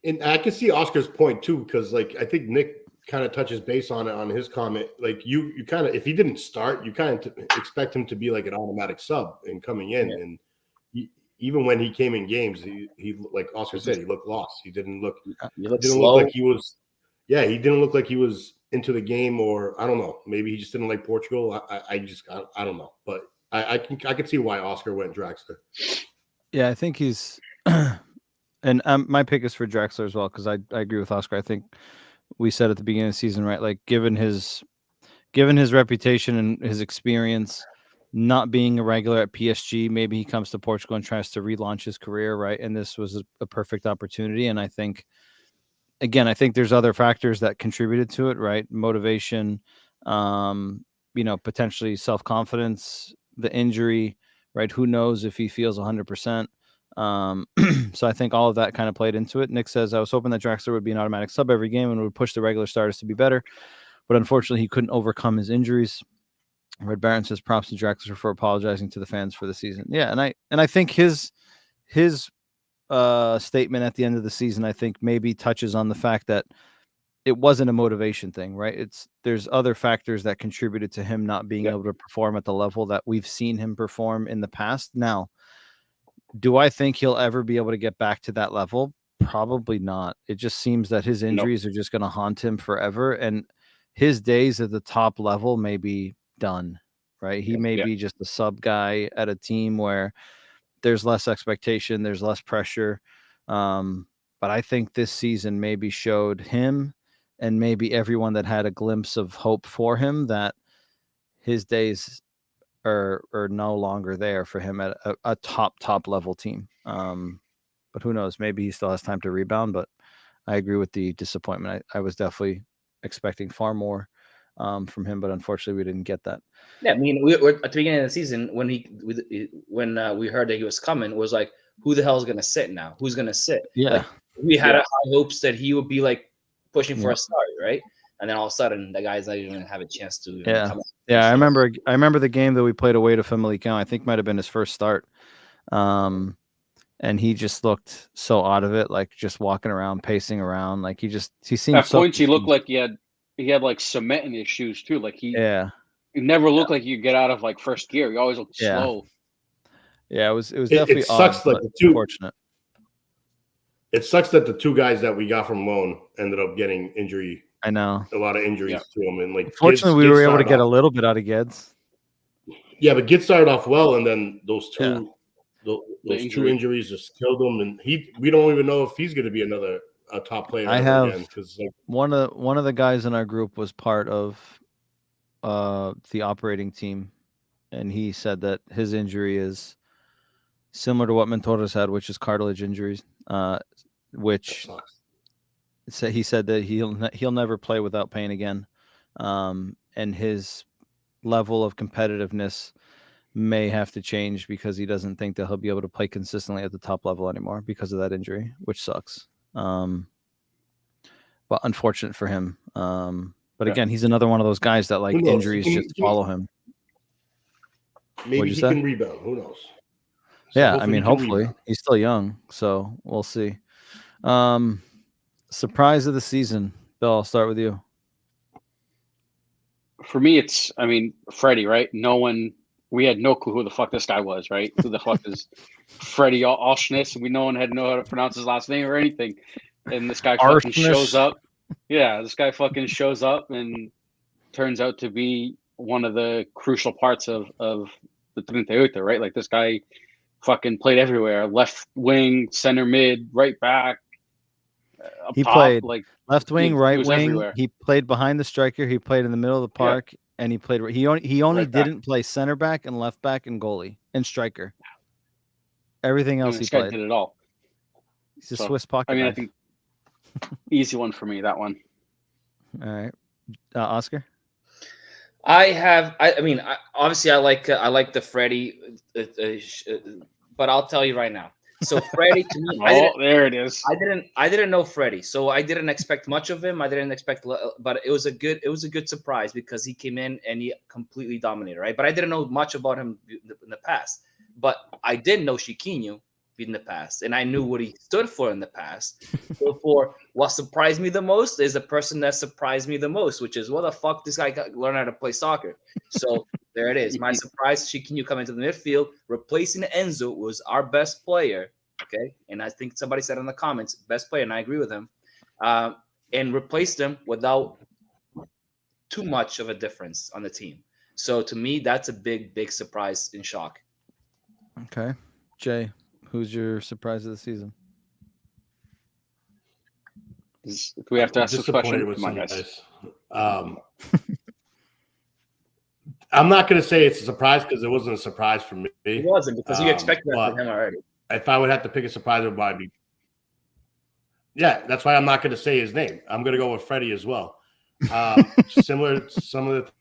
And I can see Oscar's point too, because like I think Nick kind of touches base on it on his comment. Like you kind of, if he didn't start, you kind of expect him to be like an automatic sub and coming in. Yeah. And even when he came in games, he like Oscar said, he looked lost. He didn't look Slow. like he was. Yeah, he didn't look like he was into the game, or I don't know. Maybe he just didn't like Portugal. I don't know, but I can see why Oscar went Draxler. Yeah, I think he's, and my pick is for Draxler as well because I agree with Oscar. I think we said at the beginning of the season, right? Like given his reputation and his experience, not being a regular at PSG, maybe he comes to Portugal and tries to relaunch his career, right? And this was a perfect opportunity. And I think, again, there's other factors that contributed to it, right? Motivation, potentially self-confidence, the injury, right? Who knows if he feels 100%. So I think all of that kind of played into it. Nick says, I was hoping that Draxler would be an automatic sub every game and would push the regular starters to be better, but unfortunately he couldn't overcome his injuries. Red Baron says props to Draxler for apologizing to the fans for the season. Yeah, and I think his statement at the end of the season, I think maybe touches on the fact that it wasn't a motivation thing, right? There's other factors that contributed to him not being able to perform at the level that we've seen him perform in the past. Now, do I think he'll ever be able to get back to that level? Probably not. It just seems that his injuries are just going to haunt him forever, and his days at the top level may be done, right? He may be just a sub guy at a team where there's less expectation, there's less pressure. But I think this season maybe showed him and maybe everyone that had a glimpse of hope for him that his days are no longer there for him at a top level team. But who knows? Maybe he still has time to rebound. But I agree with the disappointment. I was definitely expecting far more from him, but unfortunately we didn't get that. Yeah, I mean, we were at the beginning of the season when we heard that he was coming, it was like, who the hell is going to sit now? Who's going to sit? Yeah. Like, we had high hopes that he would be like pushing for a start, right? And then all of a sudden, the guy's not even have a chance to come out. Yeah, I remember the game that we played away to Famalicão. I think might have been his first start. And he just looked so out of it, like just walking around, pacing around. Like he seemed at points he looked like he had like cement in his shoes too. Like he never looked like you get out of like first gear. He always looked slow. Yeah, it was definitely it sucks odd, like the two. Unfortunate. It sucks that the two guys that we got from loan ended up getting injury. I know a lot of injuries to them, and like fortunately we were able to get a little bit out of Gids. Yeah, but Gids started off well, and then those two. Those two injuries just killed him, and we don't even know if he's going to be a top player again. Because one of the guys in our group was part of the operating team, and he said that his injury is similar to what Mentores had, which is cartilage injuries. Which he said that he'll never play without pain again, and his level of competitiveness may have to change because he doesn't think that he'll be able to play consistently at the top level anymore because of that injury, which sucks. But unfortunate for him. But again, he's another one of those guys that like injuries just follow him. Maybe he can rebound. Who knows? So yeah, I mean, hopefully he's still young, so we'll see. Surprise of the season, Bill. I'll start with you. For me, it's Freddie, right? We had no clue who the fuck this guy was, right? Who the fuck is Freddie Alschness? No one had know how to pronounce his last name or anything. And this guy fucking shows up. Yeah, this guy fucking shows up and turns out to be one of the crucial parts of the 38, right? Like this guy fucking played everywhere. Left wing, center mid, right back. He played like left wing, right wing. Everywhere. He played behind the striker. He played in the middle of the park. And he played. He only right didn't play center back and left back and goalie and striker. Everything else he played. Did it all. He's a Swiss pocket knife. I think easy one for me. That one. All right, Oscar. Obviously I like the Freddie, but I'll tell you right now. So Freddie, to me, there it is. I didn't know Freddie, so I didn't expect much of him. I didn't expect, but it was a good surprise because he came in and he completely dominated, right? But I didn't know much about him in the past. But I did know Chiquinho in the past, and I knew what he stood for in the past. Therefore, what surprised me the most is the person that surprised me the most, which is what the fuck this guy learned how to play soccer. So there it is. My surprise, Chiquinho coming to the midfield, replacing Enzo, was our best player. Okay, and I think somebody said in the comments, best player, and I agree with him. And replaced him without too much of a difference on the team. So to me, that's a big surprise and shock. Okay, Jay. Who's your surprise of the season? Do we have to ask this question? Come on, guys. I'm not going to say it's a surprise because it wasn't a surprise for me. It wasn't because you expected that from him already. If I would have to pick a surprise, it would probably be. Yeah, that's why I'm not going to say his name. I'm going to go with Freddie as well. Similar to some of the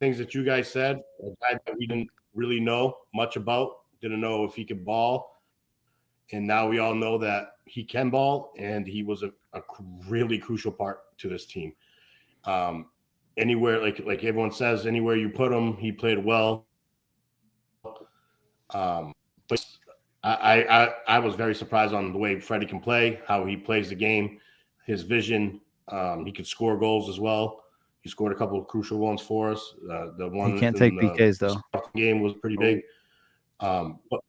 things that you guys said, a guy that we didn't really know much about, didn't know if he could ball. And now we all know that he can ball, and he was a really crucial part to this team. Anywhere, like everyone says, anywhere you put him, he played well. But I was very surprised on the way Freddie can play, how he plays the game, his vision. He could score goals as well. He scored a couple of crucial ones for us. The one he can't take PKs though. Game was pretty big. But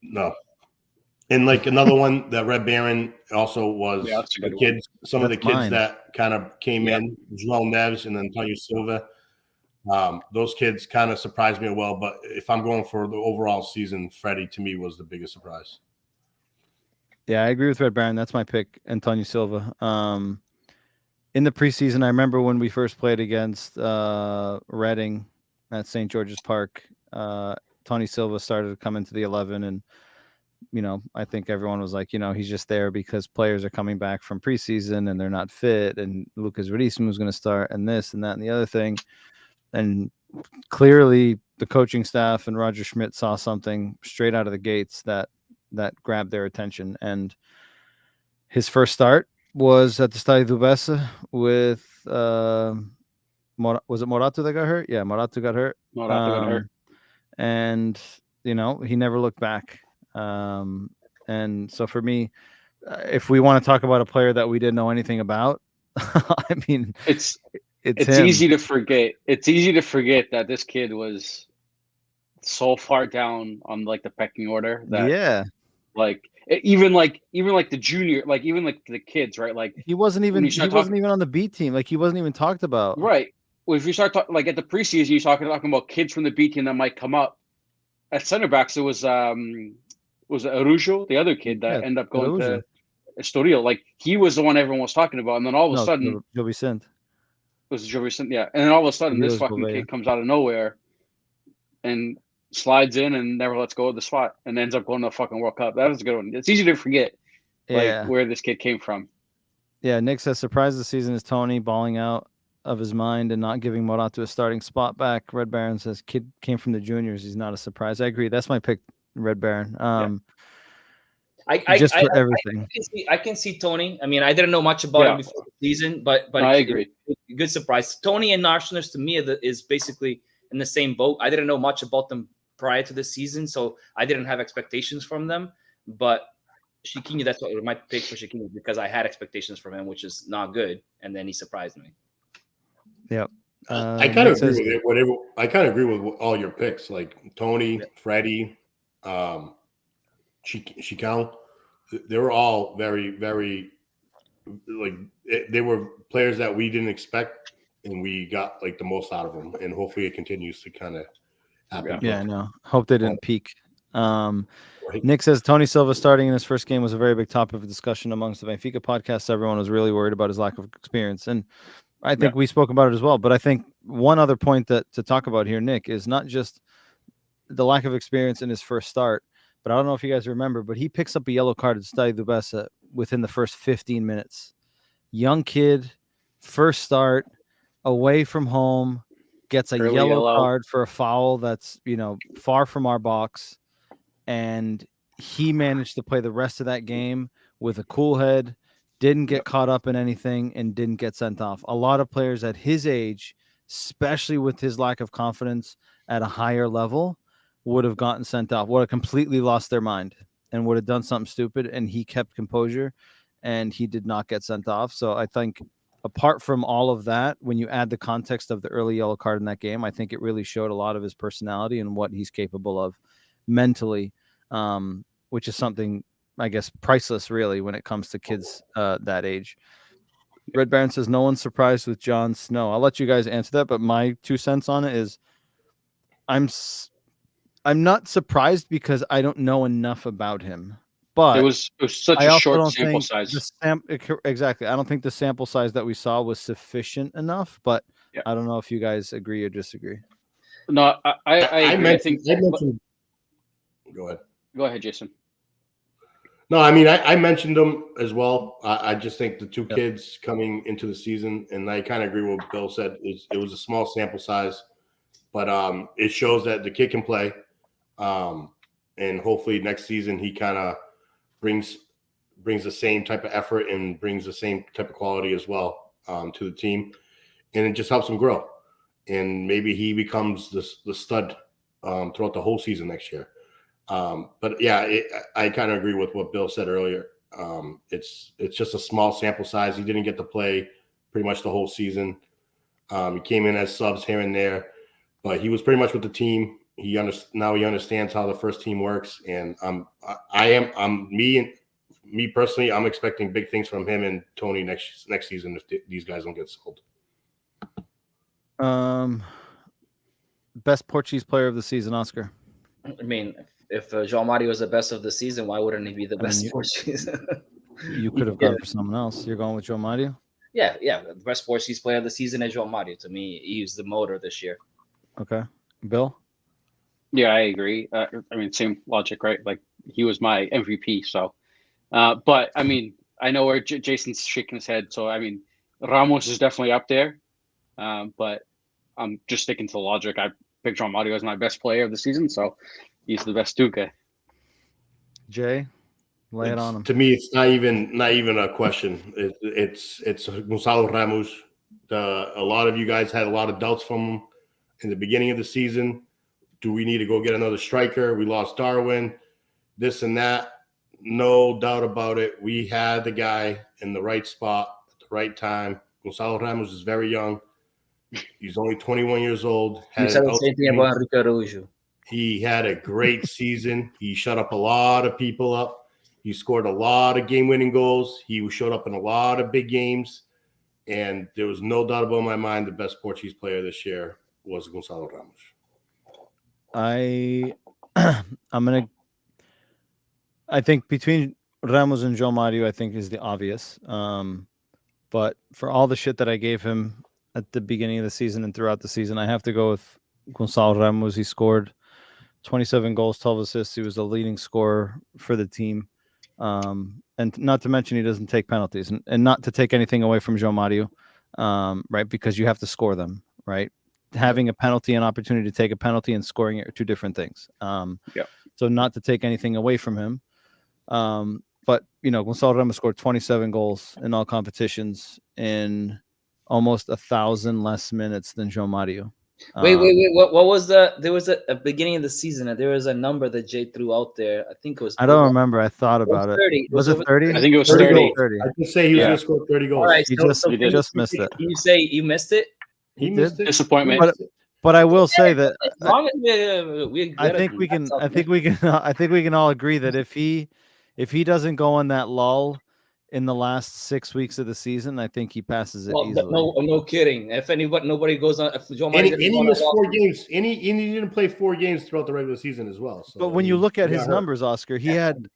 no. And like another one that Red Baron also was the kids, some of the kids that kind of came in, João Neves and then Antonio Silva. Those kids kind of surprised me well, but if I'm going for the overall season, Freddie to me was the biggest surprise. Yeah, I agree with Red Baron. That's my pick, Antonio Silva. In the preseason, I remember when we first played against Reading at St. George's Park, Tony Silva started to come into the 11, and I think everyone was like, he's just there because players are coming back from preseason and they're not fit, and Lucas Veríssimo was going to start, and this and that and the other thing. And clearly the coaching staff and Roger Schmidt saw something straight out of the gates that grabbed their attention. And His first start was at the Stadio Dubessa with was it Morato that got hurt? Yeah, Morato got hurt. Morata got hurt. And he never looked back. And so for me, if we want to talk about a player that we didn't know anything about, I mean, It's him. easy to forget. It's easy to forget that this kid was so far down on like the pecking order that even the junior, like even like the kids, right? Like he wasn't even on the B team. Like he wasn't even talked about. Right. Well, if you start talking like at the preseason, you're talking about kids from the B team that might come up. At center backs, it was Arujo, the other kid that ended up going to Estoril. Like he was the one everyone was talking about, and then all of a sudden, Joe Vicente. It was Joe Vicente, yeah. And then all of a sudden, this fucking kid comes out of nowhere and slides in and never lets go of the spot and ends up going to the fucking World Cup. That was a good one. It's easy to forget, where this kid came from. Yeah, Nick says surprise of the season is Tony balling out of his mind and not giving Morato a starting spot back. Red Baron says kid came from the juniors. He's not a surprise. I agree. That's my pick, Red Baron. Everything. I can see Tony. I mean, I didn't know much about him before the season, but I agree. Good surprise. Tony and Narsoners to me is basically in the same boat. I didn't know much about them prior to the season, so I didn't have expectations from them. But Chiquinho, that's what my pick for Chiquinho, because I had expectations from him, which is not good, and then he surprised me. Yep. I kind of agree with it. Whatever. I kind of agree with all your picks, like Tony, Freddie, Chicão. They were all very, very they were players that we didn't expect, and we got like the most out of them. And hopefully, it continues to kind of happen. Yeah, I know. Hope they didn't peak. Nick says Tony Silva starting in his first game was a very big topic of discussion amongst the Benfica podcast. Everyone was really worried about his lack of experience, and I think we spoke about it as well. But I think one other point to talk about here, Nick, is not just the lack of experience in his first start, but I don't know if you guys remember, but he picks up a yellow card at Stadio Dubessa within the first 15 minutes. Young kid, first start, away from home, gets a yellow card for a foul that's, far from our box. And he managed to play the rest of that game with a cool head, didn't get caught up in anything, and didn't get sent off. A lot of players at his age, especially with his lack of confidence at a higher level, would have gotten sent off, would have completely lost their mind and would have done something stupid. And he kept composure and he did not get sent off. So I think apart from all of that, when you add the context of the early yellow card in that game, I think it really showed a lot of his personality and what he's capable of mentally, which is something, I guess, priceless really when it comes to kids that age. Red Baron says no one's surprised with Jon Snow. I'll let you guys answer that, but my 2 cents on it is I'm not surprised because I don't know enough about him. But it was such a short sample size. Exactly. I don't think the sample size that we saw was sufficient enough, but I don't know if you guys agree or disagree. No, I agree. Go ahead. Go ahead, Jason. No, I mean, I mentioned them as well. I just think the two kids coming into the season, and I kind of agree with what Bill said. It was a small sample size, but it shows that the kid can play. And hopefully next season he kind of brings the same type of effort and brings the same type of quality as well to the team, and it just helps him grow. And maybe he becomes the stud throughout the whole season next year. But yeah, I kind of agree with what Bill said earlier. It's just a small sample size. He didn't get to play pretty much the whole season. He came in as subs here and there, but he was pretty much with the team. Now he understands how the first team works, and me personally, I'm expecting big things from him and Tony next season if these guys don't get sold. Best Portuguese player of the season, Oscar. I mean, if João Mario was the best of the season, why wouldn't he be the best Portuguese? You could have gone for someone else. You're going with João Mario? Yeah. The best Portuguese player of the season is João Mario. To me, he's the motor this year. Okay. Bill? Yeah, I agree. I mean, same logic, right? Like, he was my MVP, so. But, I mean, I know where Jason's shaking his head, so, I mean, Ramos is definitely up there. But I'm just sticking to the logic. I picked João Mario as my best player of the season, so he's the best Tuca. Jay, Lay it on him. To me, it's not even a question. It's Gonzalo Ramos. A lot of you guys had a lot of doubts from him in the beginning of the season. Do we need to go get another striker? We lost Darwin, this and that. No doubt about it. We had the guy in the right spot at the right time. Gonzalo Ramos is very young. He's only 21 years old. You said the same thing about Enrique Araujo. He had a great season. He shut up a lot of people up. He scored a lot of game-winning goals. He showed up in a lot of big games. And there was no doubt about my mind the best Portuguese player this year was Gonzalo Ramos. I think between Ramos and João Mario, I think is the obvious. But for all the shit that I gave him at the beginning of the season and throughout the season, I have to go with Gonzalo Ramos. He scored 27 goals, 12 assists. He was the leading scorer for the team. And not to mention he doesn't take penalties, and not to take anything away from João Mario, right? Because you have to score them, right? Having a penalty, an opportunity to take a penalty, and scoring it are two different things. So not to take anything away from him. But, Gonzalo Ramos scored 27 goals in all competitions in almost 1,000 less minutes than João Mario. Wait. What was there was a beginning of the season, and there was a number that Jay threw out there. I think it was. I don't remember. I thought about it. 30. Was it 30? I think it was 30. 30. I could say he was going to score 30 goals. All right, He just missed it. Can you say you missed it? He missed it. Disappointment. But I will say that As long as we I think we can all agree that if he doesn't go on that lull in the last 6 weeks of the season, I think he passes it easily. No kidding. If nobody goes on, if João And Mario he missed 4 games. And he didn't play 4 games throughout the regular season as well. So, but when you look at his numbers, Oscar, he had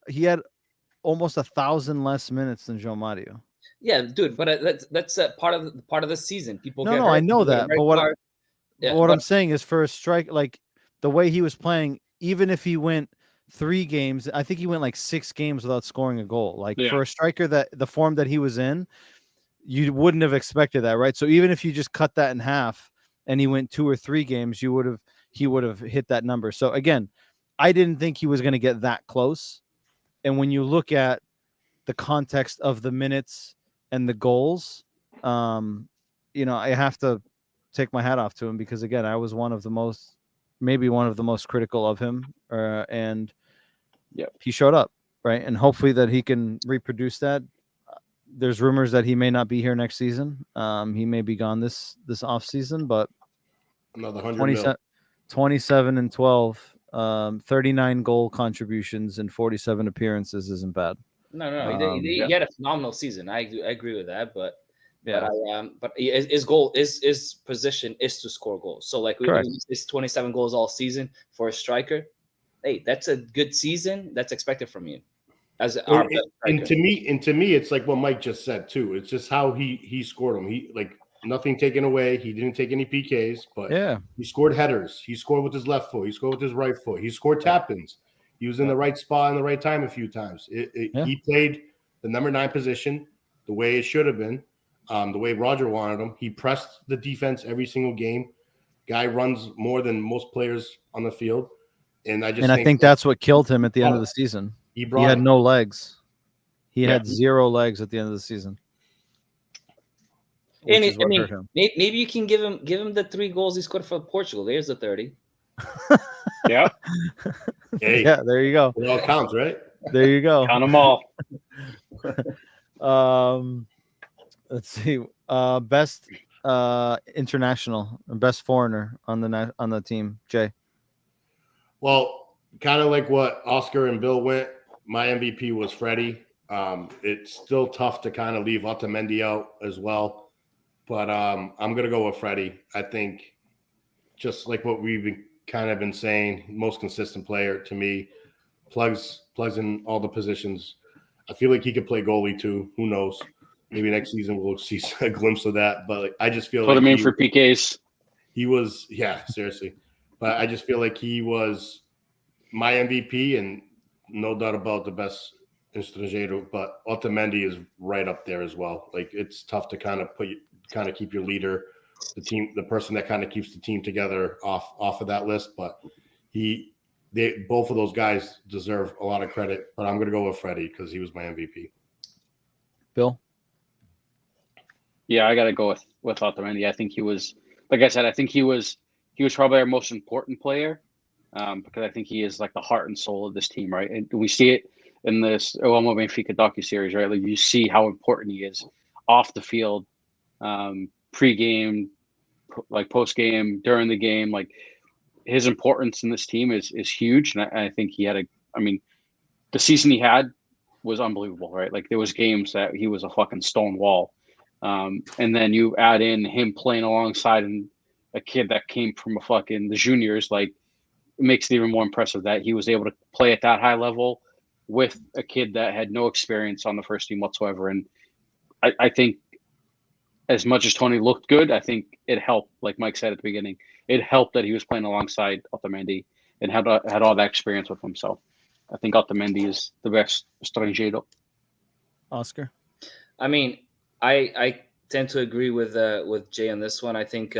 almost 1,000 less minutes than João Mario. Yeah, dude, but that's part of the season. People No, get no, hurt, I know people get that. very But what hard. Yeah, what I'm saying is, for a strike, like the way he was playing, even if he went 3 games, I think he went like 6 games without scoring a goal. Like for a striker, that the form that he was in, you wouldn't have expected that, right? So even if you just cut that in half and he went 2 or 3 games, he would have hit that number. So again, I didn't think he was going to get that close. And when you look at the context of the minutes and the goals, I have to take my hat off to him, because again, I was one of the most critical of him, and he showed up, right? And hopefully that he can reproduce that. There's rumors that he may not be here next season. He may be gone this off season, but another 100 27 and 12, 39 goal contributions and 47 appearances isn't bad. No, he had a phenomenal season. I agree with that, but his goal his position is to score goals. So like it's 27 goals all season for a striker. Hey, that's a good season. That's expected from you. And to me, it's like what Mike just said too. It's just how he scored them. He like nothing taken away. He didn't take any PKs, but he scored headers. He scored with his left foot. He scored with his right foot. He scored tap-ins. He was in the right spot in the right time a few times. He played the number 9 position the way it should have been. The way Roger wanted him. He pressed the defense every single game. Guy runs more than most players on the field. And I think that's what killed him at the end of the season. He had no legs. He had 0 legs at the end of the season. And maybe you can give him the 3 goals he scored for Portugal. There's the 30. Yeah. Hey, yeah, there you go. It all counts, right? There you go. Count them all. Let's see. Best international or best foreigner on the team, Jay. Well, kind of like what Oscar and Bill went, my MVP was Freddie. It's still tough to kind of leave Otamendi out as well, but I'm going to go with Freddie. I think just like what we've been saying, most consistent player to me, plugs in all the positions. I feel like he could play goalie too. Who knows? Maybe next season we'll see a glimpse of that. But I just feel put him in for PKs. He was, seriously. But I just feel like he was my MVP, and no doubt about the best estrangeiro. But Otamendi is right up there as well. Like it's tough to kind of keep your leader, the person that kind of keeps the team together off of that list. But he both of those guys deserve a lot of credit, but I'm going to go with Freddie because he was my MVP. Bill? Yeah, I got to go with Otamendi. I think he was, like I said, I think he was probably our most important player, because I think he is like the heart and soul of this team, right? And we see it in this Ep142 Benfica docuseries, right? Like you see how important he is off the field, pre-game, like post-game, during the game. Like his importance in this team is huge, and I think he had the season he had was unbelievable, right? Like there was games that he was a fucking stone wall. And then you add in him playing alongside a kid that came from the juniors, like it makes it even more impressive that he was able to play at that high level with a kid that had no experience on the first team whatsoever. And I think as much as Tony looked good, I think it helped, like Mike said at the beginning, it helped that he was playing alongside Otamendi and had all that experience with himself. I think Otamendi is the best estrangeiro. Oscar? I mean, I tend to agree with Jay on this one. I think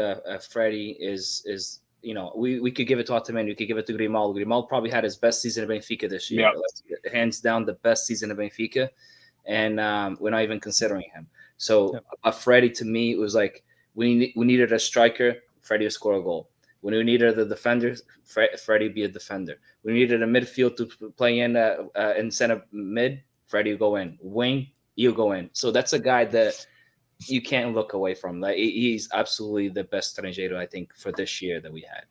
Freddie is we could give it to Otamendi, we could give it to Grimaldo. Grimaldo probably had his best season at Benfica this year. Yeah. Like, hands down the best season at Benfica, and we're not even considering him. So Freddie, to me, it was like we needed a striker, Freddie would score a goal. When we needed the defender, Freddie be a defender. We needed a midfield to play in center mid, Freddie will go in. Wing, he'll go in. So that's a guy that you can't look away from. Like he's absolutely the best estrangeiro, I think, for this year that we had.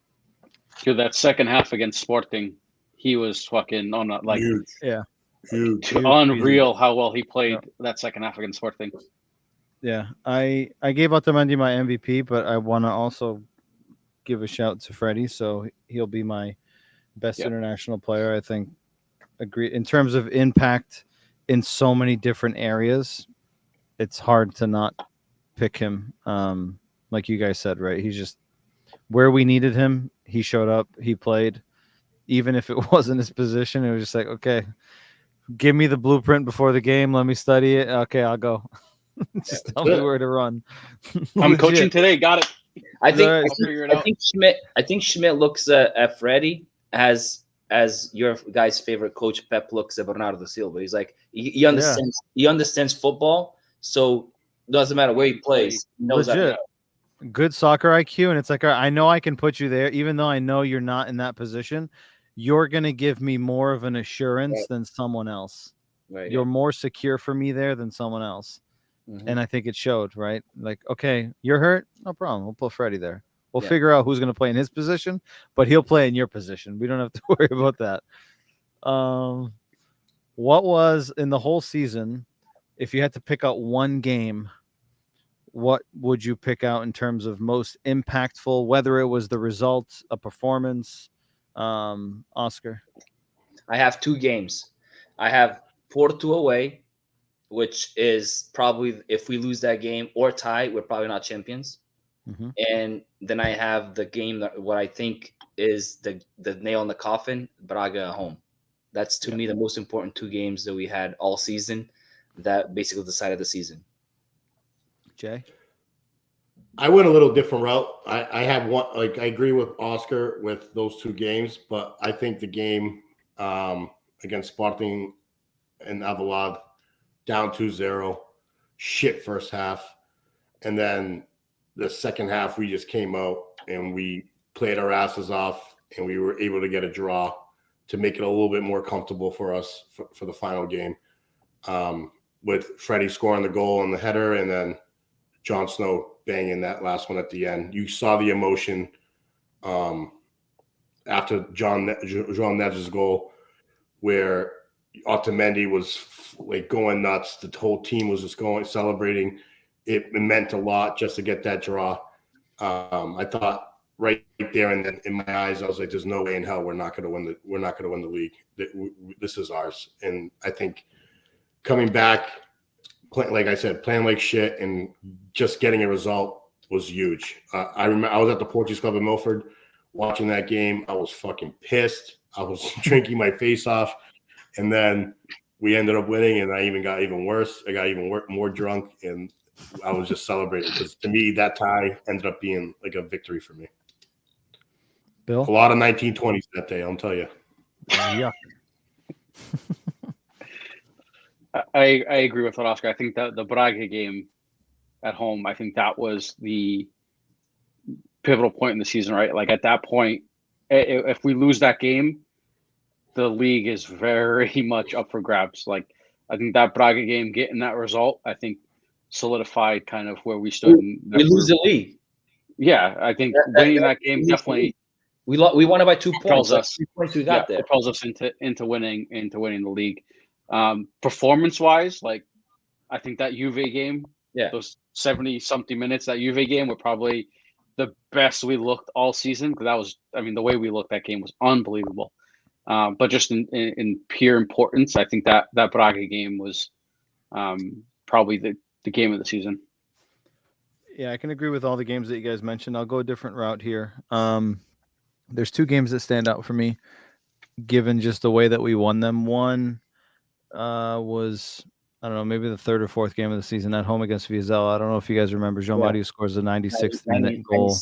Dude, that second half against Sporting, he was fucking on a, like Huge. Yeah. Huge. unreal how well he played that second half against Sporting. Yeah. I gave Otamendi my MVP, but I want to also give a shout to Freddie, so he'll be my best international player. I think agree in terms of impact in so many different areas. It's hard to not pick him. Like you guys said, right? He's just where we needed him. He showed up. He played, even if it wasn't his position. It was just like, okay, give me the blueprint before the game. Let me study it. Okay, I'll go. Just tell me where to run. I'm coaching today. Got it. I think I'll figure it out. I think Schmidt looks at Freddie as your guy's favorite coach Pep looks at Bernardo Silva. He's like he understands he understands football, so it doesn't matter where he plays. He knows Legit. that. Good soccer IQ, and it's like, all right, I know I can put you there, even though I know you're not in that position. You're gonna give me more of an assurance than someone else. Right. You're more secure for me there than someone else. Mhm. And I think it showed, right? Like, okay, you're hurt, no problem. We'll put Freddie there. We'll figure out who's going to play in his position, but he'll play in your position. We don't have to worry about that. What was in the whole season, if you had to pick out one game, what would you pick out in terms of most impactful, whether it was the result, a performance? Oscar? I have two games. I have Porto away, which is probably, if we lose that game or tie, we're probably not champions. Mm-hmm. And then I have the game that what I think is the nail in the coffin, Braga at home. That's to me the most important two games that we had all season that basically decided the season. Jay? I went a little different route. I have one, like I agree with Oscar with those two games, but I think the game against Sporting and Avalad, down 2-0, shit first half. And then the second half, we just came out and we played our asses off and we were able to get a draw to make it a little bit more comfortable for us for the final game. With Freddie scoring the goal on the header and then Jon Snow banging that last one at the end. You saw the emotion after John Neves' goal where Otamendi was like going nuts. The whole team was just going celebrating. It meant a lot just to get that draw. I thought right there and then in my eyes, I was like, "There's no way in hell we're not going to win the league. This is ours." And I think coming back, like I said, playing like shit and just getting a result was huge. I remember I was at the Portuguese Club in Milford watching that game. I was fucking pissed. I was drinking my face off. And then we ended up winning, and I even got even worse. I got even more drunk, and I was just celebrating because to me that tie ended up being like a victory for me. Bill? A lot of 1920s that day, I'll tell you. Yuck. I agree with what Oscar. I think that the Braga game at home, I think that was the pivotal point in the season, right? Like at that point, if we lose that game, the league is very much up for grabs. Like I think that Braga game, getting that result, I think solidified kind of where we stood. We lose the league. Yeah, I think winning that game definitely we won it by 2 points. propels us. 3 points we got there. Propels us into winning the league. Performance wise, like I think that Juve game, those 70 something minutes, that Juve game were probably the best we looked all season, because that was, I mean, the way we looked that game was unbelievable. But just in pure importance, I think that Braga game was probably the game of the season. Yeah, I can agree with all the games that you guys mentioned. I'll go a different route here. There's 2 games that stand out for me, given just the way that we won them. One was, I don't know, maybe the 3rd or 4th game of the season at home against Vizela. I don't know if you guys remember. João Mario scores the 96th minute goal,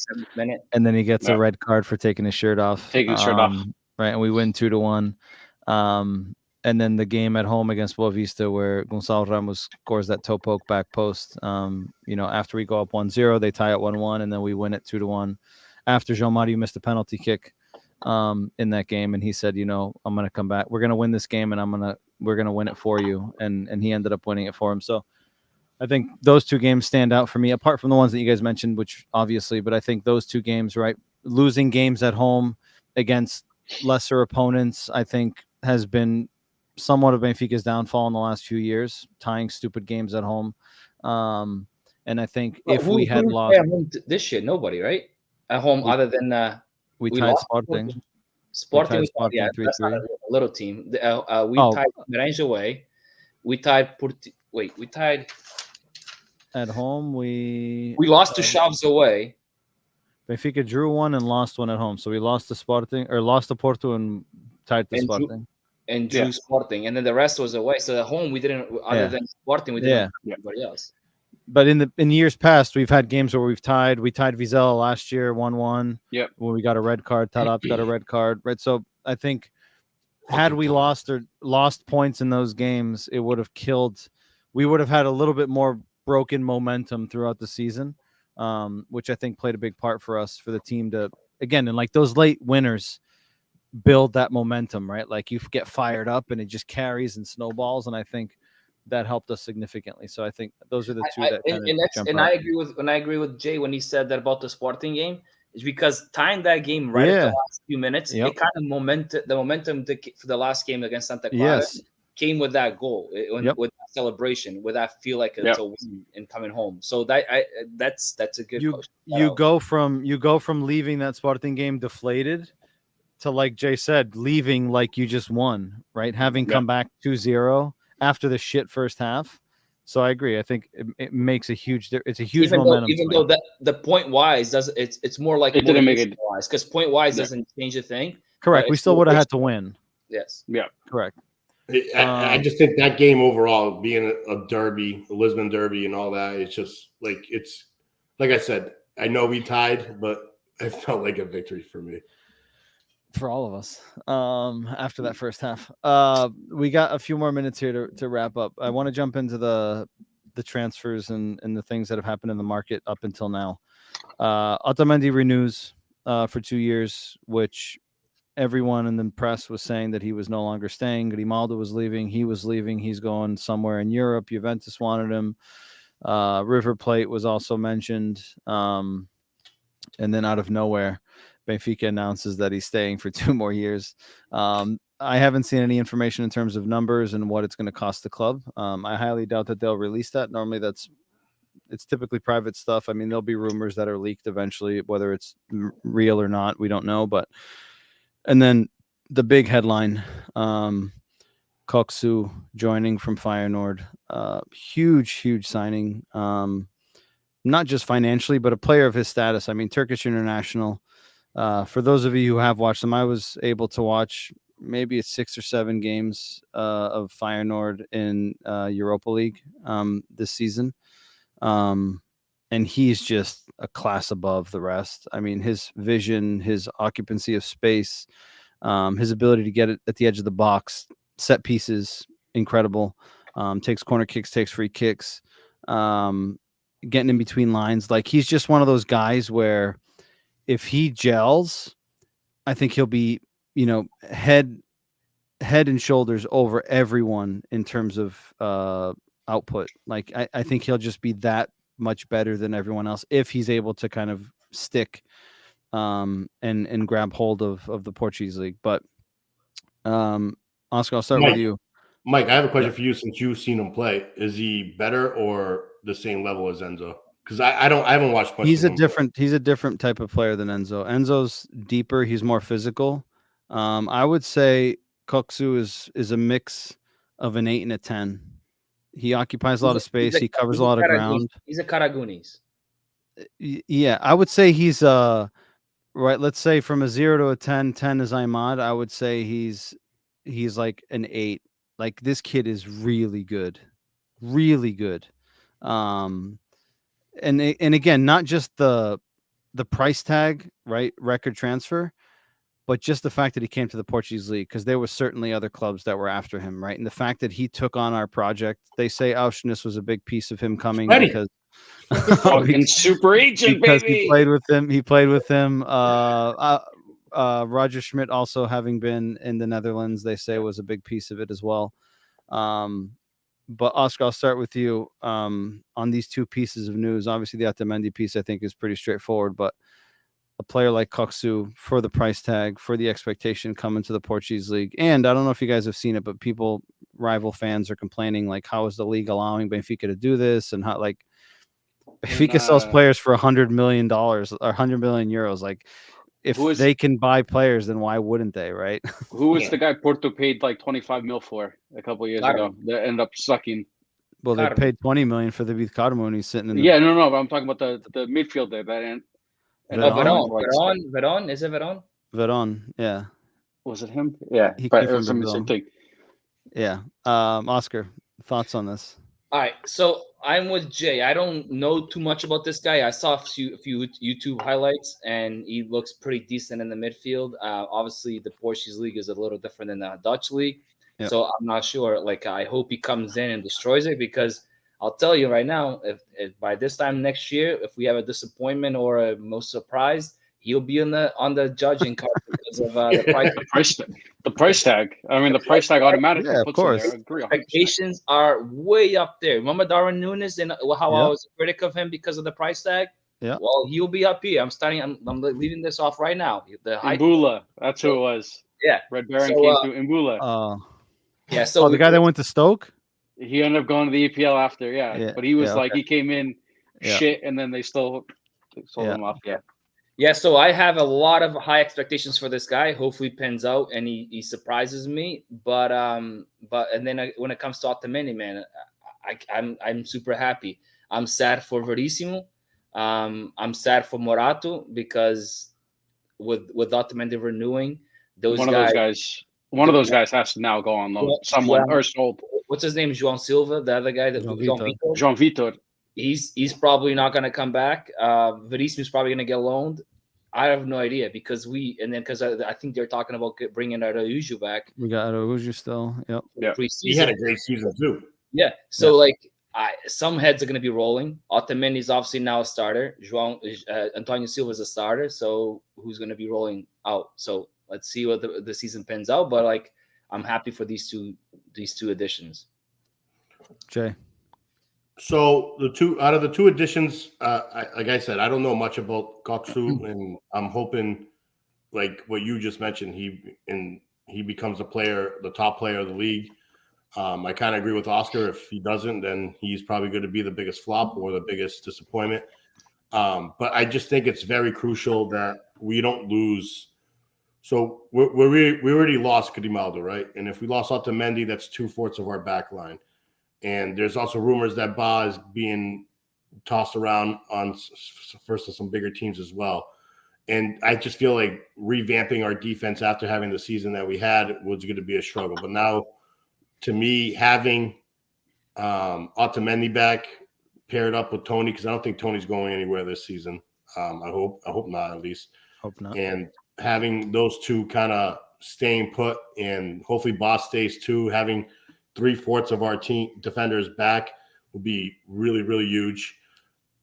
and then he gets a red card for taking his shirt off. Right, and we win 2-1. And then the game at home against Boa Vista, where Gonçalo Ramos scores that toe poke back post. After we go up 1-0, they tie it 1-1, and then we win it 2-1. After João Mario missed a penalty kick in that game, and he said, I'm going to come back. We're going to win this game, and we're going to win it for you. And he ended up winning it for him. So I think those 2 games stand out for me, apart from the ones that you guys mentioned, which obviously, but I think those 2 games, right, losing games at home against lesser opponents, I think has been somewhat of Benfica's downfall in the last few years, tying stupid games at home. And I think if we had lost this year, nobody, right? At home, other than we tied Sporting. Sporting, that's not a little team. We tied Maranhão away. We tied at home. We lost to Chaves away. Benfica drew 1 and lost 1 at home. So we lost to Sporting, or lost to Porto and tied to Sporting. Drew Sporting, and then the rest was away. So at home we didn't, other than Sporting, we didn't anybody else. But in years past, we've had games where we've tied. We tied Vizela last year, 1-1. Yep. When we got a red card, Tadat got a red card, right? So I think had we lost points in those games, it would have killed. We would have had a little bit more broken momentum throughout the season, which I think played a big part for us, for the team to, again, and like those late winners build that momentum, right? Like you get fired up and it just carries and snowballs. And I think that helped us significantly. So I think those are the 2 that I agree with Jay when he said that about the Sporting game, is because tying that game right at the last few minutes, it kind of the momentum for the last game against Santa Clara came with that goal, with that celebration, with that feel like it's a win and coming home. So that's a good. You go from leaving that Sporting game deflated to, like Jay said, leaving like you just won, right? Having come back 2-0 after the shit first half. So I agree. I think it makes a huge momentum. Even though that the point wise it's more like it didn't make it wise, because point wise doesn't change a thing. Correct. We still would have had to win. Yes. Yeah. Correct. I just think that game overall, being a derby, a Lisbon derby, and all that, it's just like I said. I know we tied, but it felt like a victory for me. For all of us, after that first half. We got a few more minutes here to wrap up. I want to jump into the transfers and the things that have happened in the market up until now. Otamendi renews for 2 years, which everyone in the press was saying that he was no longer staying. Grimaldo was leaving. He was leaving. He's going somewhere in Europe. Juventus wanted him. River Plate was also mentioned. And then out of nowhere, Benfica announces that he's staying for 2 more years. I haven't seen any information in terms of numbers and what it's going to cost the club. I highly doubt that they'll release that. Normally it's typically private stuff. I mean, there'll be rumors that are leaked eventually, whether it's real or not, we don't know. And then the big headline, Koksu joining from Feyenoord, huge signing. Not just financially, but a player of his status. I mean, Turkish international. For those of you who have watched them, I was able to watch maybe 6 or 7 games of Feyenoord in Europa League this season. And he's just a class above the rest. I mean, his vision, his occupancy of space, His ability to get it at the edge of the box, set pieces, incredible. Takes corner kicks, takes free kicks, getting in between lines. Like, he's just one of those guys where if he gels, I think he'll be, head and shoulders over everyone in terms of output. Like, I think he'll just be that much better than everyone else if he's able to kind of stick and grab hold of the Portuguese league. But Oscar, I'll start with you. Mike, I have a question for you since you've seen him play. Is he better or the same level as Enzo? Because I haven't watched much. He's a different type of player than Enzo. Enzo's deeper. He's more physical. I would say Koksu is a mix of an 8 and a 10. He occupies a lot of space. He covers a lot of ground. He's a Karagunis. Yeah, I would say he's right. Let's say from a 0 to a 10, 10 is Imad. I would say he's like an 8. Like, this kid is really good, really good. And again, not just the price tag, right? Record transfer, but just the fact that he came to the Portuguese league, because there was certainly other clubs that were after him, right? And the fact that he took on our project, they say Auschwitz was a big piece of him coming because fucking super agent, because baby. he played with him. Roger Schmidt also having been in the Netherlands, they say was a big piece of it as well. But Oscar, I'll start with you on these two pieces of news. Obviously, the Otamendi piece I think is pretty straightforward, but a player like Koksu, for the price tag, for the expectation coming to the Portuguese league, and I don't know if you guys have seen it, but rival fans are complaining, like, how is the league allowing Benfica to do this, and how, like, Benfica sells players for $100 million or 100 million euros. Like, if they can buy players, then why wouldn't they, right? Who was the guy Porto paid like 25 mil for a couple of years ago that ended up sucking? Well, they paid 20 million for the Carmo, and he's sitting in. No. But I'm talking about the midfielder that. Veron. Is it Veron? Veron, yeah. Was it him? Yeah, he but it was the same thing. Yeah. Oscar, thoughts on this? All right, so I'm with Jay. I don't know too much about this guy. I saw a few YouTube highlights, and he looks pretty decent in the midfield. Obviously, the Portuguese league is a little different than the Dutch league, so I'm not sure. Like, I hope he comes in and destroys it, because I'll tell you right now, if by this time next year, if we have a disappointment or a most surprise, he'll be on the judging card because of the price tag. I mean, the price tag automatically puts him there. Expectations are way up there. Remember Darwin Núñez and how I was a critic of him because of the price tag? Yeah. Well, he'll be up here. I'm leaving this off right now. Mbula, that's who it was. Yeah. Red Baron came to Mbula. Yeah. So the guy that went to Stoke? He ended up going to the EPL after, but he was he came in shit, and then they sold him off. Yeah, so I have a lot of high expectations for this guy. Hopefully, pans out and he surprises me. But then when it comes to Otamendi, man, I'm super happy. I'm sad for Verissimo. I'm sad for Morato, because with Otamendi renewing, one of those guys has to now go on loan. Or sold. What's his name? João Silva, the other guy, João Vitor. He's probably not going to come back. Verissimo's probably going to get loaned. I have no idea, because I think they're talking about bringing Araújo back. We got Araújo still. Yep. Yeah. He had a great season too. Yeah. So some heads are going to be rolling. Otamendi is obviously now a starter. Antonio Silva is a starter. So who's going to be rolling out? So let's see what the season pans out. But I'm happy for these two additions. Jay. So out of the two additions, like I said, I don't know much about Koksu, and I'm hoping, like what you just mentioned, he becomes the top player of the league. I kind of agree with Oscar. If he doesn't, then he's probably going to be the biggest flop or the biggest disappointment. But I just think it's very crucial that we don't lose. So we already lost Grimaldo, right? And if we lost Otamendi, that's 2/4 of our back line. And there's also rumors that Ba is being tossed around on first of some bigger teams as well. And I just feel like revamping our defense after having the season that we had was going to be a struggle. But now, to me, having Otamendi back paired up with Tony, because I don't think Tony's going anywhere this season. I hope not, at least. Hope not. And having those two kind of staying put, and hopefully Boss stays too. Having 3/4 of our team defenders back will be really, really huge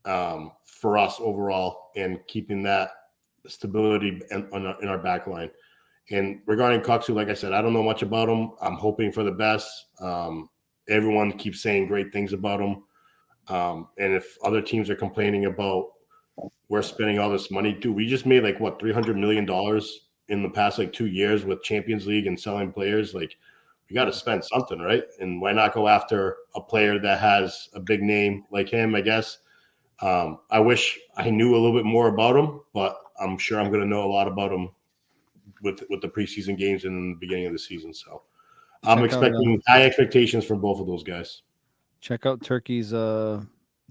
for us overall, and keeping that stability in our back line. And regarding Koksu, like I said, I don't know much about him. I'm hoping for the best. Everyone keeps saying great things about him. And if other teams are complaining about we're spending all this money, dude, we just made like what, $300 million in the past like 2 years with Champions League and selling players. Like, we got to spend something, right? And why not go after a player that has a big name like him, I guess. I wish I knew a little bit more about him, but I'm sure I'm going to know a lot about him with the preseason games in the beginning of the season. So I'm expecting high expectations from both of those guys. Check out Turkey's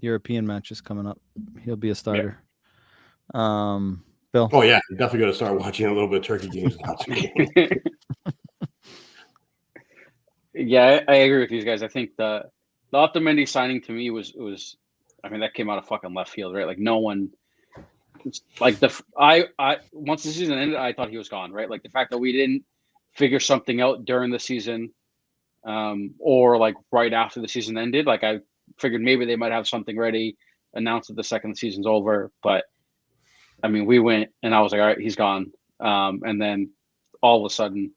European matches coming up. He'll be a starter. Yeah. Bill? Oh, yeah. I'm definitely going to start watching a little bit of Turkey games now, too. Yeah, I agree with these guys. I think the Otamendi signing to me was I mean, that came out of fucking left field, right? Like, no one like I once the season ended, I thought he was gone, right? Like, the fact that we didn't figure something out during the season, or like right after the season ended, like I figured maybe they might have something ready, announced that the second season's over. But I mean, we went and I was like, all right, he's gone. And then all of a sudden,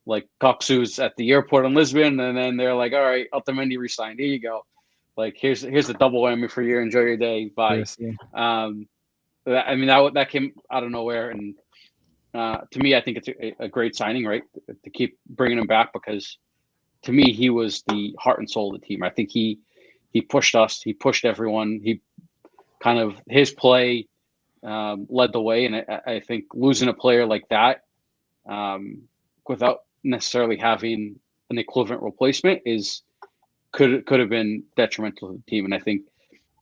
like, Koksu's at the airport in Lisbon, and then they're like, all right, Otamendi resigned. Here you go. Like, here's the double whammy for you. Enjoy your day. Bye. Yes, yeah. I mean, that came out of nowhere, and to me, I think it's a great signing, right? To keep bringing him back, because to me, he was the heart and soul of the team. I think he pushed us. He pushed everyone. He kind of, his play led the way, and I think losing a player like that without necessarily having an equivalent replacement could have been detrimental to the team. And I think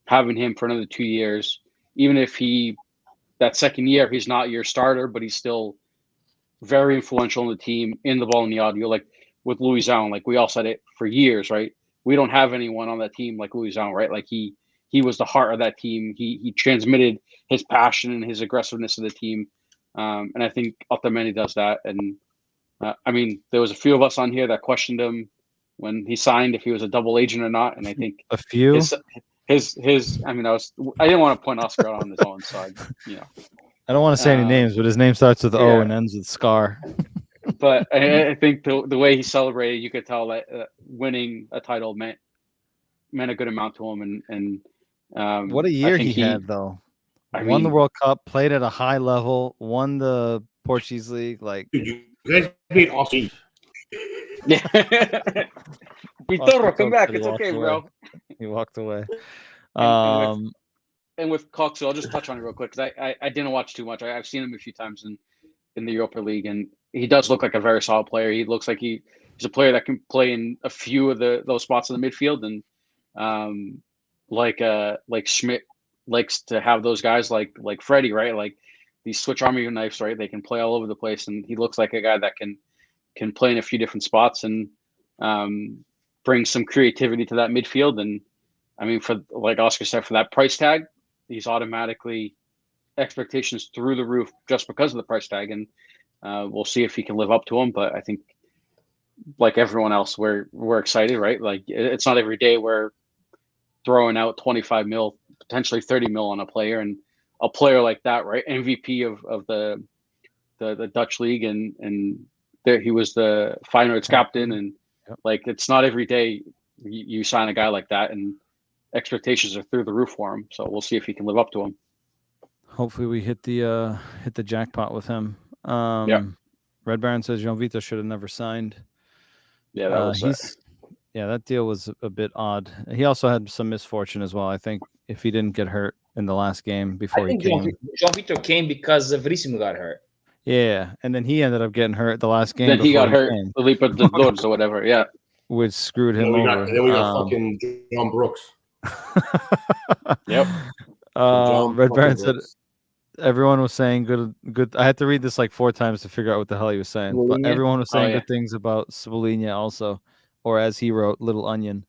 having him for another 2 years, even if that second year he's not your starter, but he's still very influential in the team, in the ball, in the audio. Like with Louis Zhang, like we all said it for years, right? We don't have anyone on that team like Louis Zhang, right? Like he was the heart of that team. He transmitted his passion and his aggressiveness to the team. And I think Otamendi does that. And I mean, there was a few of us on here that questioned him when he signed, if he was a double agent or not. And I think a few. His. I mean, I didn't want to point Oscar out on his own side. You know, I don't want to say any names, but his name starts with O and ends with Scar. But I think the way he celebrated, you could tell that winning a title meant a good amount to him. And what a year he had, though. Won the World Cup, played at a high level, won the Portuguese league. Like, dude, you guys made awesome. Yeah. Vitorro, come back. It's okay, bro. He walked away. And with Cox, I'll just touch on it real quick, because I didn't watch too much. I've seen him a few times in the Europa League, and he does look like a very solid player. He looks like he's a player that can play in a few of those spots in the midfield, and like Schmidt likes to have those guys like Freddie, right? Like these switch army knives, right? They can play all over the place, and he looks like a guy that can play in a few different spots and bring some creativity to that midfield. And I mean, for, like Oscar said, for that price tag, he's automatically expectations through the roof just because of the price tag. And we'll see if he can live up to them. But I think, like everyone else, we're excited, right? Like, it's not every day we're throwing out 25 mil, potentially 30 mil on a player, and a player like that, right? MVP of the Dutch league, and there he was the Feyenoord's captain, and like, it's not every day you sign a guy like that, and expectations are through the roof for him. So we'll see if he can live up to them. Hopefully we hit the jackpot with him. Red Baron says Jean Vito should have never signed. Yeah, that was that deal was a bit odd. He also had some misfortune as well. I think if he didn't get hurt in the last game before he came. Jean Vito came because Verissimo got hurt. Yeah, and then he ended up getting hurt the last game. Then he got hurt, Felipe de Lourdes or whatever. Yeah, which screwed him over. Then we got fucking John Brooks. Yep. Red Baron said everyone was saying good. I had to read this like 4 times to figure out what the hell he was saying. But everyone was saying good things about Cebolinha also, or as he wrote, Little Onion.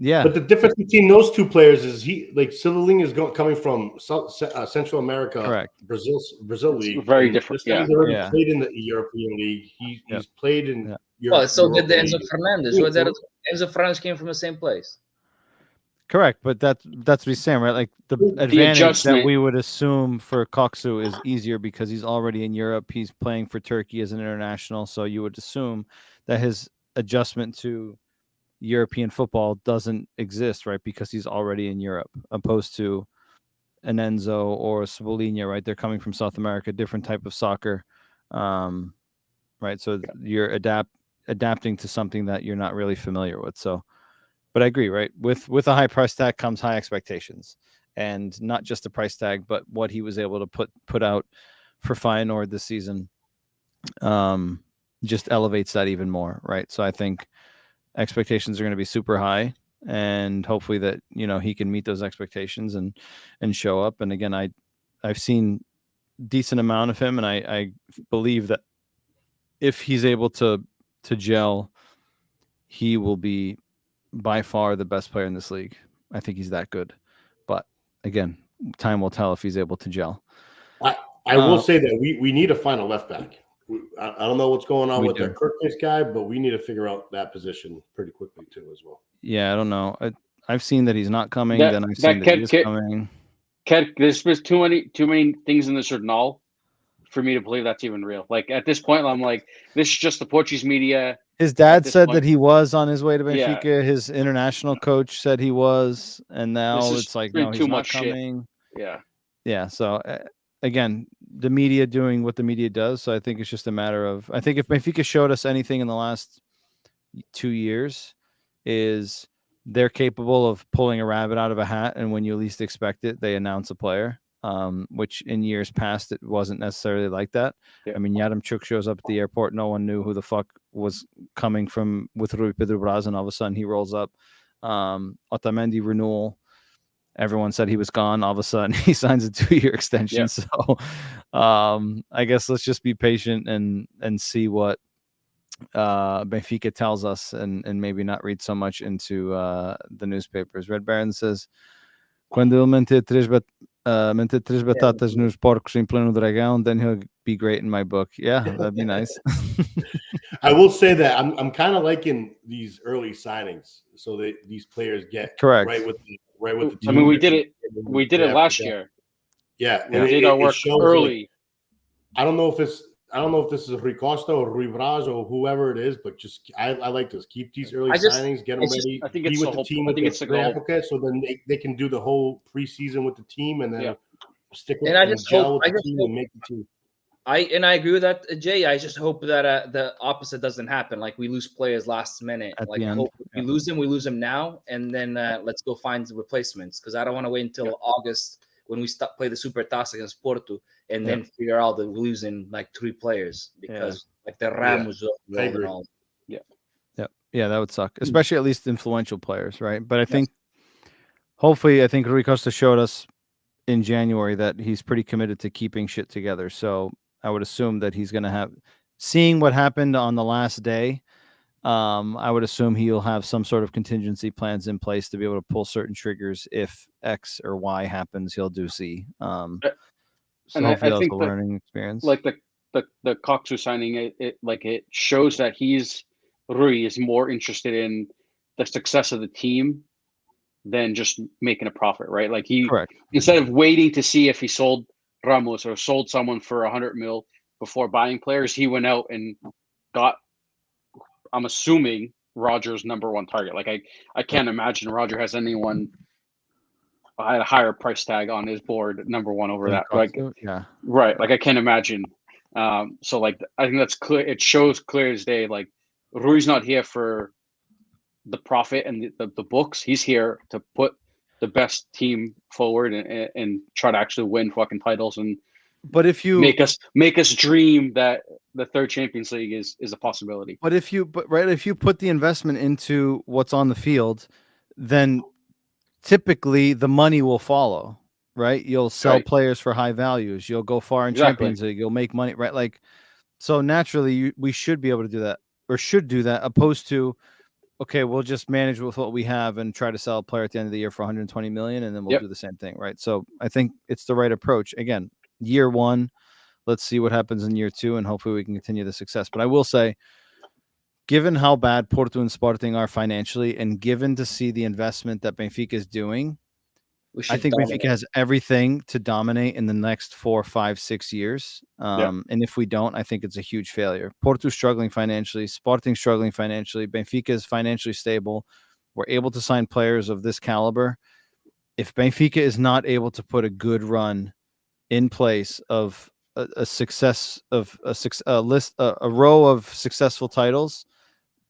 Yeah, But the difference between those two players is Silvalinha is coming from Central America, correct. Brazil It's league. very and different. This guy's Yeah. already Yeah. played in the European league. He's played in Well, so did Europa the Enzo League. Fernandez. Enzo Fernandez came from the same place. Correct, but that's what he's saying, right? Like the advantage that adjustment. we would assume for Koksu is easier because he's already in Europe. He's playing for Turkey as an international, so you would assume that his adjustment to European football doesn't exist, right? Because he's already in Europe, opposed to an Enzo or Cebolinha, right? They're coming from South America, different type of soccer, right? So you're adapting to something that you're not really familiar with. So, but I agree, right? With a high price tag comes high expectations, and not just the price tag, but what he was able to put out for Feyenoord this season, just elevates that even more, right? So I think expectations are going to be super high, and hopefully that he can meet those expectations and show up. And again, I've seen decent amount of him, and I believe that if he's able to gel, he will be by far the best player in this league. I think he's that good, but again, time will tell if he's able to gel. I will say that we need to find a left back. I don't know what's going on with do. that Kirkpace guy, but we need to figure out that position pretty quickly too as well. Yeah, I don't know. I've seen that he's not coming. That- then I've that seen that he is coming. There's too many things in this journal for me to believe that's even real. Like at this point, I'm like, this is just the Portuguese media. His dad this said point. that he was on his way to Yeah. Benfica. His international coach said he was, and now This is it's like, been no, he's too not much shit. coming. Yeah. Yeah. So again, the media doing what the media does. So I think it's just a matter of, I think if Benfica showed us anything in the last 2 years, is they're capable of pulling a rabbit out of a hat, and when you least expect it, they announce a player. Which in years past it wasn't necessarily like that. Yeah. I mean, Yadamchuk shows up at the airport, no one knew who the fuck was coming from with Rui Pedro Braz, and all of a sudden he rolls up. Otamendi renewal, everyone said he was gone, all of a sudden he signs a 2-year extension. Yeah. So I guess let's just be patient and see what Benfica tells us, and maybe not read so much into the newspapers. Red Baron says, quando ele meter três batatas nos porcos em pleno dragão, then he'll be great in my book. Yeah, that'd be nice. I will say that I'm kind of liking these early signings, so that these players get Correct. right with the team. I mean, we did it last year. Yeah, We did our work early. I don't know if this is Rui Costa or Rui Braz or whoever it is, but just I like this. Keep these early signings, get them ready. I think it's with the team. I think it's the goal. So then they can do the whole preseason with the team, and then stick with and gel with the team and make the team. I agree with that, Jay. I just hope that the opposite doesn't happen. Like we lose players last minute. At like the end. Hope we lose them now, and then let's go find the replacements. Because I don't want to wait until August when we play the Super Taça against Porto, and then figure out that we're losing like 3 players because like the Ramos and all. Yeah, that would suck, especially at least influential players, right? But I think hopefully, I think Rui Costa showed us in January that he's pretty committed to keeping shit together. So I would assume that he's going to have, seeing what happened on the last day, I would assume he'll have some sort of contingency plans in place to be able to pull certain triggers if X or Y happens. He'll do C. So and hopefully I think that's a learning experience. Like the Koksu signing, it shows that Rui is more interested in the success of the team than just making a profit, right? Like Correct. Instead of waiting to see if he sold Ramos or sold someone for 100 mil before buying players, he went out and got, I'm assuming, Roger's number 1 target. Like I can't imagine Roger has anyone at a higher price tag on his board number 1 over that. Like, right. Like I can't imagine. So like I think that's clear. It shows clear as day. Like Rui's not here for the profit and the books. He's here to put the best team forward and try to actually win fucking titles. And but if you make us dream that the 3rd Champions League is a possibility. But if you put the investment into what's on the field, then typically the money will follow, right? You'll sell players for high values. You'll go far in Champions League. You'll make money, right? Like, so naturally we should be able to do that, or should do that, opposed to okay, we'll just manage with what we have and try to sell a player at the end of the year for 120 million, and then we'll Yep. do the same thing, right? So I think it's the right approach. Again, year one, let's see what happens in year two, and hopefully we can continue the success. But I will say, given how bad Porto and Sporting are financially, and given to see the investment that Benfica is doing, We I should think dominate. Benfica has everything to dominate in the next 4, 5, 6 years. And if we don't, I think it's a huge failure. Porto struggling financially, Sporting struggling financially, Benfica is financially stable. We're able to sign players of this caliber. If Benfica is not able to put a good run in place of a success of a list, a row of successful titles,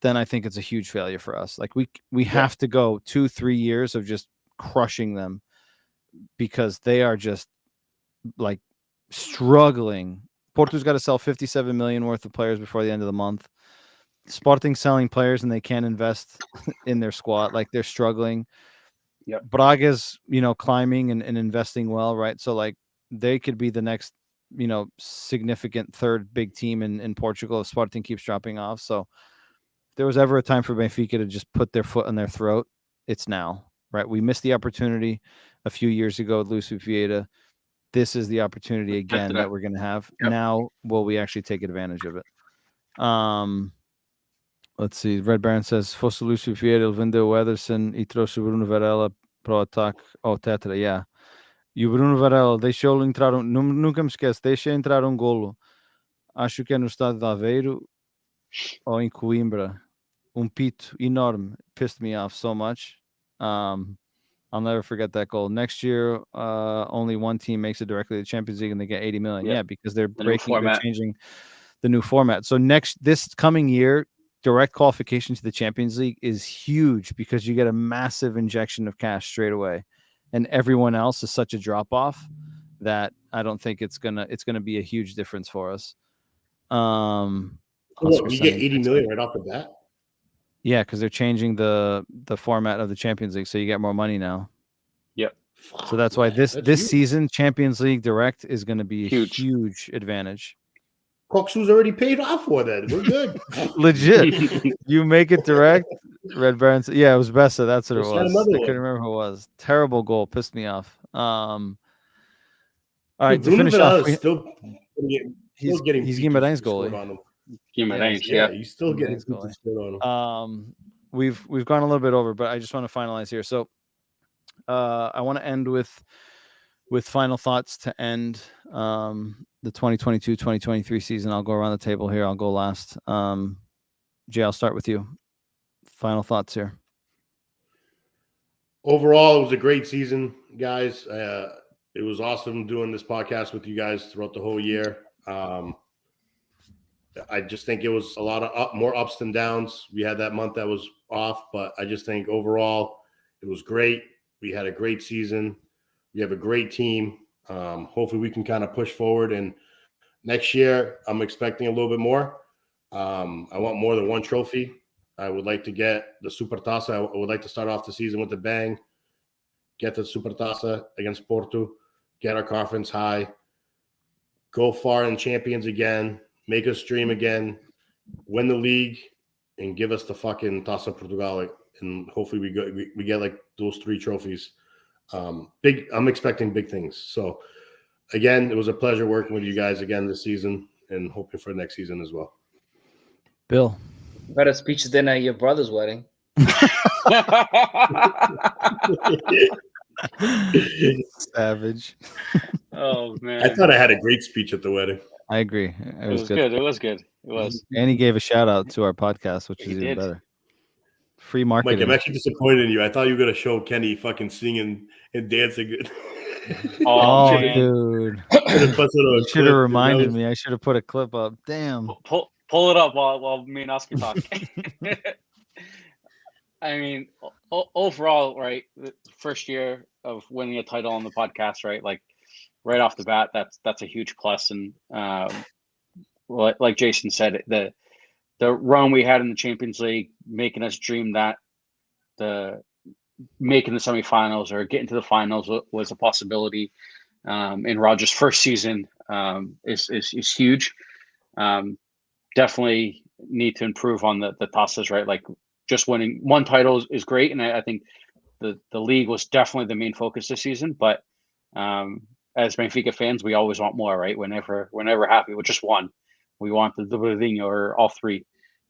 then I think it's a huge failure for us. Like we have to go 2-3 years of just crushing them, because they are just like struggling. Porto's got to sell 57 million worth of players before the end of the month. Sporting selling players and they can't invest in their squad. Like they're struggling. Yep. Braga's, climbing and investing well, right? So like they could be the next, significant third big team in Portugal if Sporting keeps dropping off. So if there was ever a time for Benfica to just put their foot on their throat, it's now, right? We missed the opportunity a few years ago with Luis Vieira. This is the opportunity again that we're going to have. Yep. Now, will we actually take advantage of it? Let's see. Red Baron says, fosse Luis Vieira, ele vendeu o Ederson e trouxe o Bruno Varela para o ataque ao Tetra. Yeah. E o Bruno Varela deixou-lo entrar, nunca me esqueço, deixa entrar um golo. Acho que é no estado de Aveiro ou em Coimbra. Pito enorme. Pissed me off so much. I'll never forget that goal. Next year, only one team makes it directly to the Champions League and they get 80 million. Yeah. Yeah, because they're They're changing the new format. So this coming year, direct qualification to the Champions League is huge because you get a massive injection of cash straight away. And everyone else is such a drop off that I don't think it's gonna be a huge difference for us. We get 80 million right off the bat. Yeah, because they're changing the format of the Champions League, so you get more money now. Yep. So that's why this season Champions League direct is going to be a huge advantage. Coxu's already paid off for that. We're good. Legit. You make it direct. Red Baron. Yeah, it was Bessa. That's what it was. I couldn't remember who it was. Terrible goal. Pissed me off. All right, to finish off, he's Guimarães goalie. Guimarães, yeah, he's still getting goalie on him. We've gone a little bit over, but I just want to finalize here. So I want to end with final thoughts to end the 2022-2023 season. I'll go around the table here. I'll go last. Jay, I'll start with you. Final thoughts here. Overall, it was a great season, guys. It was awesome doing this podcast with you guys throughout the whole year. I just think it was a lot of more ups than downs. We had that month that was off, but I just think overall it was great. We had a great season. We have a great team. Hopefully we can kind of push forward. And next year, I'm expecting a little bit more. I want more than one trophy. I would like to get the Supertaça. I would like to start off the season with a bang, get the Supertaça against Porto, get our conference high, go far in Champions again, make us dream again, win the league, and give us the fucking Taça Portugal. And hopefully we get like those 3 trophies. I'm expecting big things. So again, it was a pleasure working with you guys again this season and hoping for next season as well. Bill. Better speech than at your brother's wedding. Savage. Oh man. I thought I had a great speech at the wedding. I agree. It was good. It was good. It was. And he gave a shout out to our podcast, which is even better. Free marketing. Mike, I'm actually disappointed in you. I thought you were gonna show Kenny fucking singing and dancing. Oh, dude! You should have reminded me. I should have put a clip up. Damn. Pull it up while me and Oscar talk. I mean, overall, right? The first year of winning a title on the podcast, right? Like right off the bat, that's a huge plus. And like Jason said, the run we had in the Champions League, making us dream that making the semifinals or getting to the finals was a possibility. In Roger's first season is huge. Definitely need to improve on the Taças, right? Like just winning one title is great, and I think the league was definitely the main focus this season. But as Benfica fans, we always want more, right? We're never happy with just one. We want the Dobradinho or all three,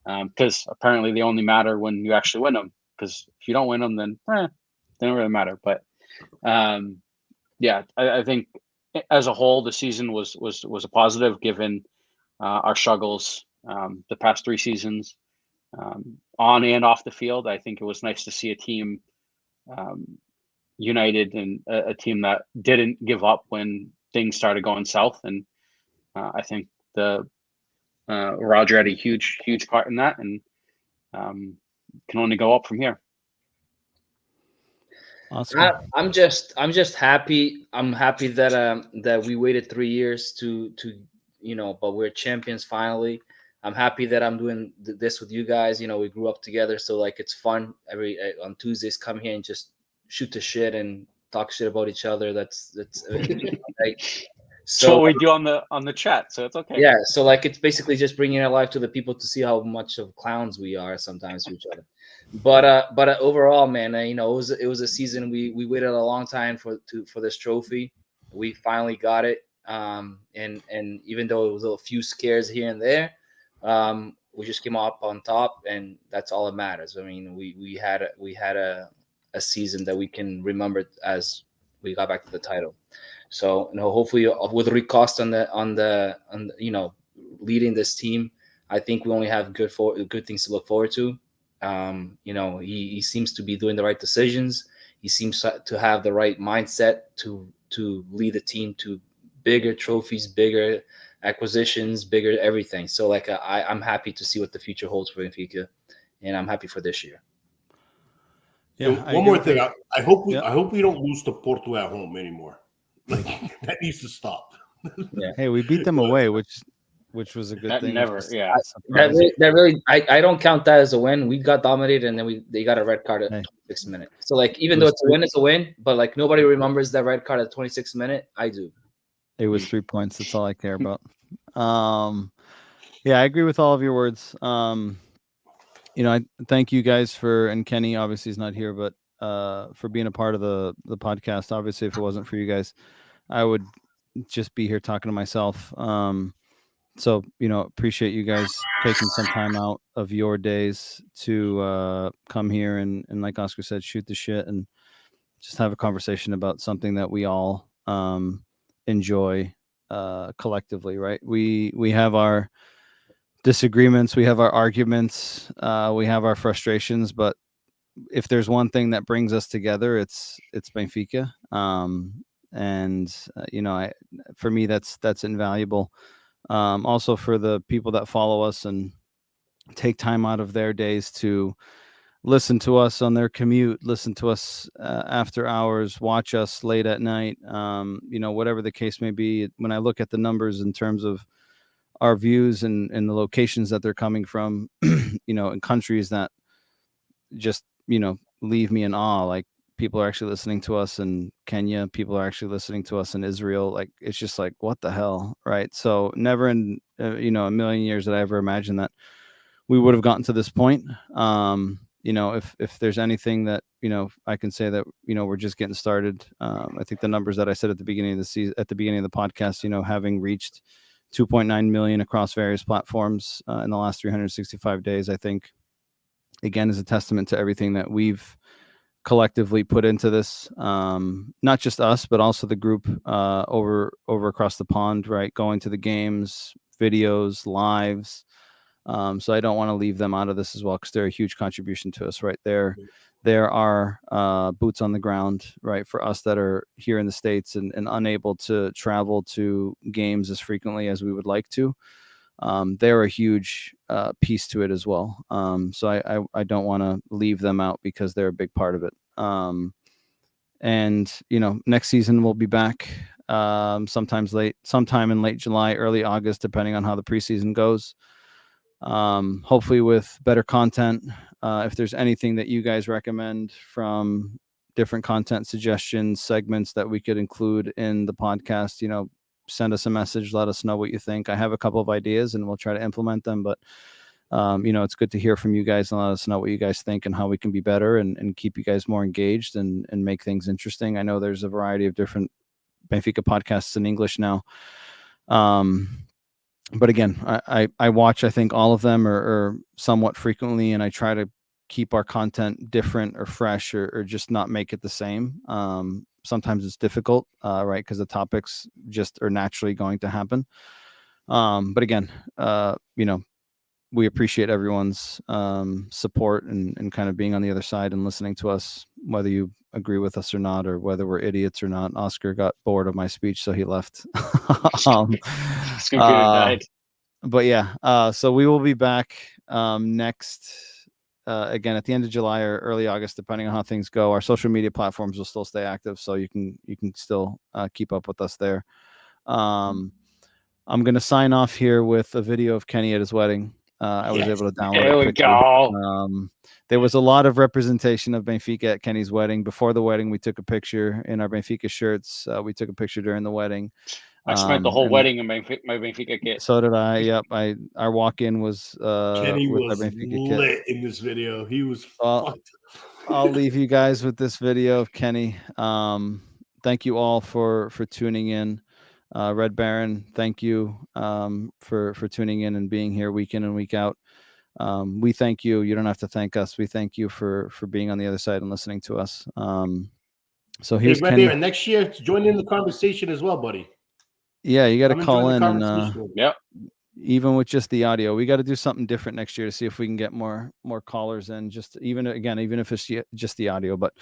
because apparently they only matter when you actually win them. Because if you don't win them, then they don't really matter. But yeah, I think as a whole, the season was a positive given our struggles the past 3 seasons, on and off the field. I think it was nice to see a team united and a team that didn't give up when things started going south. And I think Roger had a huge part in that, and can only go up from here. Awesome. I'm just happy. I'm happy that we waited 3 years to but we're champions finally. I'm happy that I'm doing this with you guys. We grew up together, so like it's fun. On Tuesdays, come here and just shoot the shit and talk shit about each other. That's like, so what we do on the chat, so it's okay. Yeah, so like it's basically just bringing it live to the people to see how much of clowns we are sometimes to each other. But overall, man, it was a season we waited a long time for this trophy. We finally got it. And even though it was a few scares here and there, we just came up on top, and that's all that matters. I mean, we had a season that we can remember as we got back to the title. So hopefully with Rick Costa on the leading this team, I think we only have good things to look forward to. He seems to be doing the right decisions. He seems to have the right mindset to lead the team to bigger trophies, bigger acquisitions, bigger everything. So like I'm happy to see what the future holds for Benfica, and I'm happy for this year. Yeah. One more thing. I hope we don't lose to Porto at home anymore. Like that needs to stop. Yeah. Hey, we beat them away, which was a good thing. Never, yeah. That really, I don't count that as a win. We got dominated, and then they got a red card at 26th minute. So like, even though it's a win, but like nobody remembers that red card at 26th minute. I do. It was 3 points. That's all I care about. Yeah, I agree with all of your words. I thank you guys and Kenny obviously is not here, but for being a part of the podcast. Obviously, if it wasn't for you guys, I would just be here talking to myself. So, appreciate you guys taking some time out of your days to come here and like Oscar said, shoot the shit and just have a conversation about something that we all enjoy collectively, right? We have our disagreements, we have our arguments, we have our frustrations, but if there's one thing that brings us together, it's Benfica. For me, that's invaluable. Also for the people that follow us and take time out of their days to listen to us on their commute, listen to us after hours, watch us late at night, whatever the case may be. When I look at the numbers in terms of our views and the locations that they're coming from, in countries that just, leave me in awe. Like people are actually listening to us in Kenya. People are actually listening to us in Israel. Like, it's just like, what the hell? Right. So never in, a million years did I ever imagine that we would have gotten to this point. If there's anything that, I can say that, we're just getting started. I think the numbers that I said at the beginning of the season, at the beginning of the podcast, having reached 2.9 million across various platforms in the last 365 days, I think, again, is a testament to everything that we've collectively put into this. Not just us, but also the group over across the pond, right? Going to the games, videos, lives. So I don't want to leave them out of this as well, because they're a huge contribution to us, right? There are boots on the ground, right, for us that are here in the States and unable to travel to games as frequently as we would like to. They're a huge piece to it as well. So I don't want to leave them out because they're a big part of it. And next season we'll be back sometime in late July, early August, depending on how the preseason goes. Hopefully with better content. If there's anything that you guys recommend from different content suggestions, segments that we could include in the podcast, send us a message, let us know what you think. I have a couple of ideas and we'll try to implement them, but it's good to hear from you guys and let us know what you guys think and how we can be better and keep you guys more engaged and make things interesting. I know there's a variety of different Benfica podcasts in English now. But again, I watch, I think all of them or somewhat frequently, and I try to keep our content different or fresh or just not make it the same. Sometimes it's difficult, right? Because the topics just are naturally going to happen. But again, we appreciate everyone's support and kind of being on the other side and listening to us, whether you agree with us or not, or whether we're idiots or not. Oscar got bored of my speech, so he left. His computer died. But yeah, so we will be back next, again, at the end of July or early August, depending on how things go. Our social media platforms will still stay active, so you can still keep up with us there. I'm going to sign off here with a video of Kenny at his wedding. I was able to download There it we quickly. go. There was a lot of representation of Benfica at Kenny's wedding. Before the wedding, we took a picture in our Benfica shirts. We took a picture during the wedding. I spent the whole wedding in my Benfica kit. So did I. Yep. Our walk-in was Kenny with was our Benfica lit kit. in this video. He was fucked. I'll leave you guys with this video of Kenny. Thank you all for tuning in. Red Baron, thank you for tuning in and being here week in and week out. We thank you. You don't have to thank us. We thank you for being on the other side and listening to us. So here's Red Kenny. Baron, next year, join in the conversation as well, buddy. Yeah, you got to call in and yep. Even with just the audio, we got to do something different next year to see if we can get more callers in. Just even if it's just the audio, but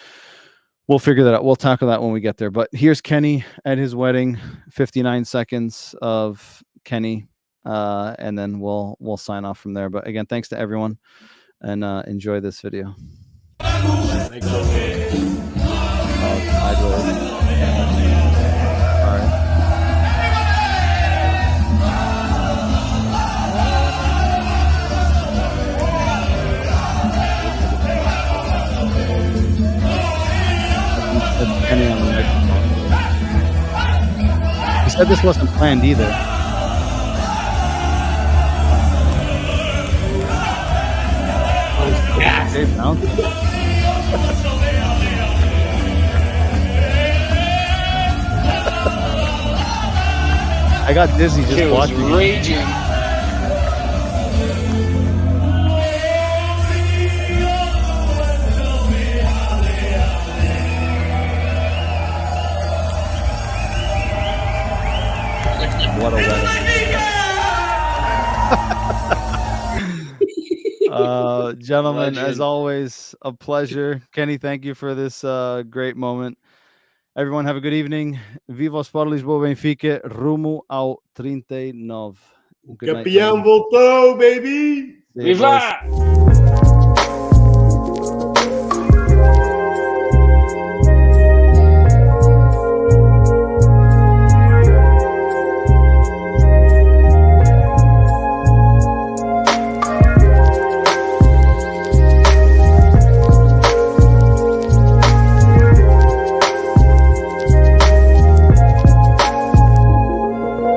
we'll figure that out. We'll tackle that when we get there. But here's Kenny at his wedding, 59 seconds of Kenny, and then we'll sign off from there. But again, thanks to everyone, and enjoy this video. Thanks, all right. Kenny on the microphone. He said this wasn't planned either. Dave Mountain. I got dizzy just watching. Raging. What a wedding. Gentlemen, as always, a pleasure. Kenny, thank you for this great moment. Everyone have a good evening. Viva Sport Lisboa Benfica, rumo ao 39. Good night, Campeão voltou, baby! Viva!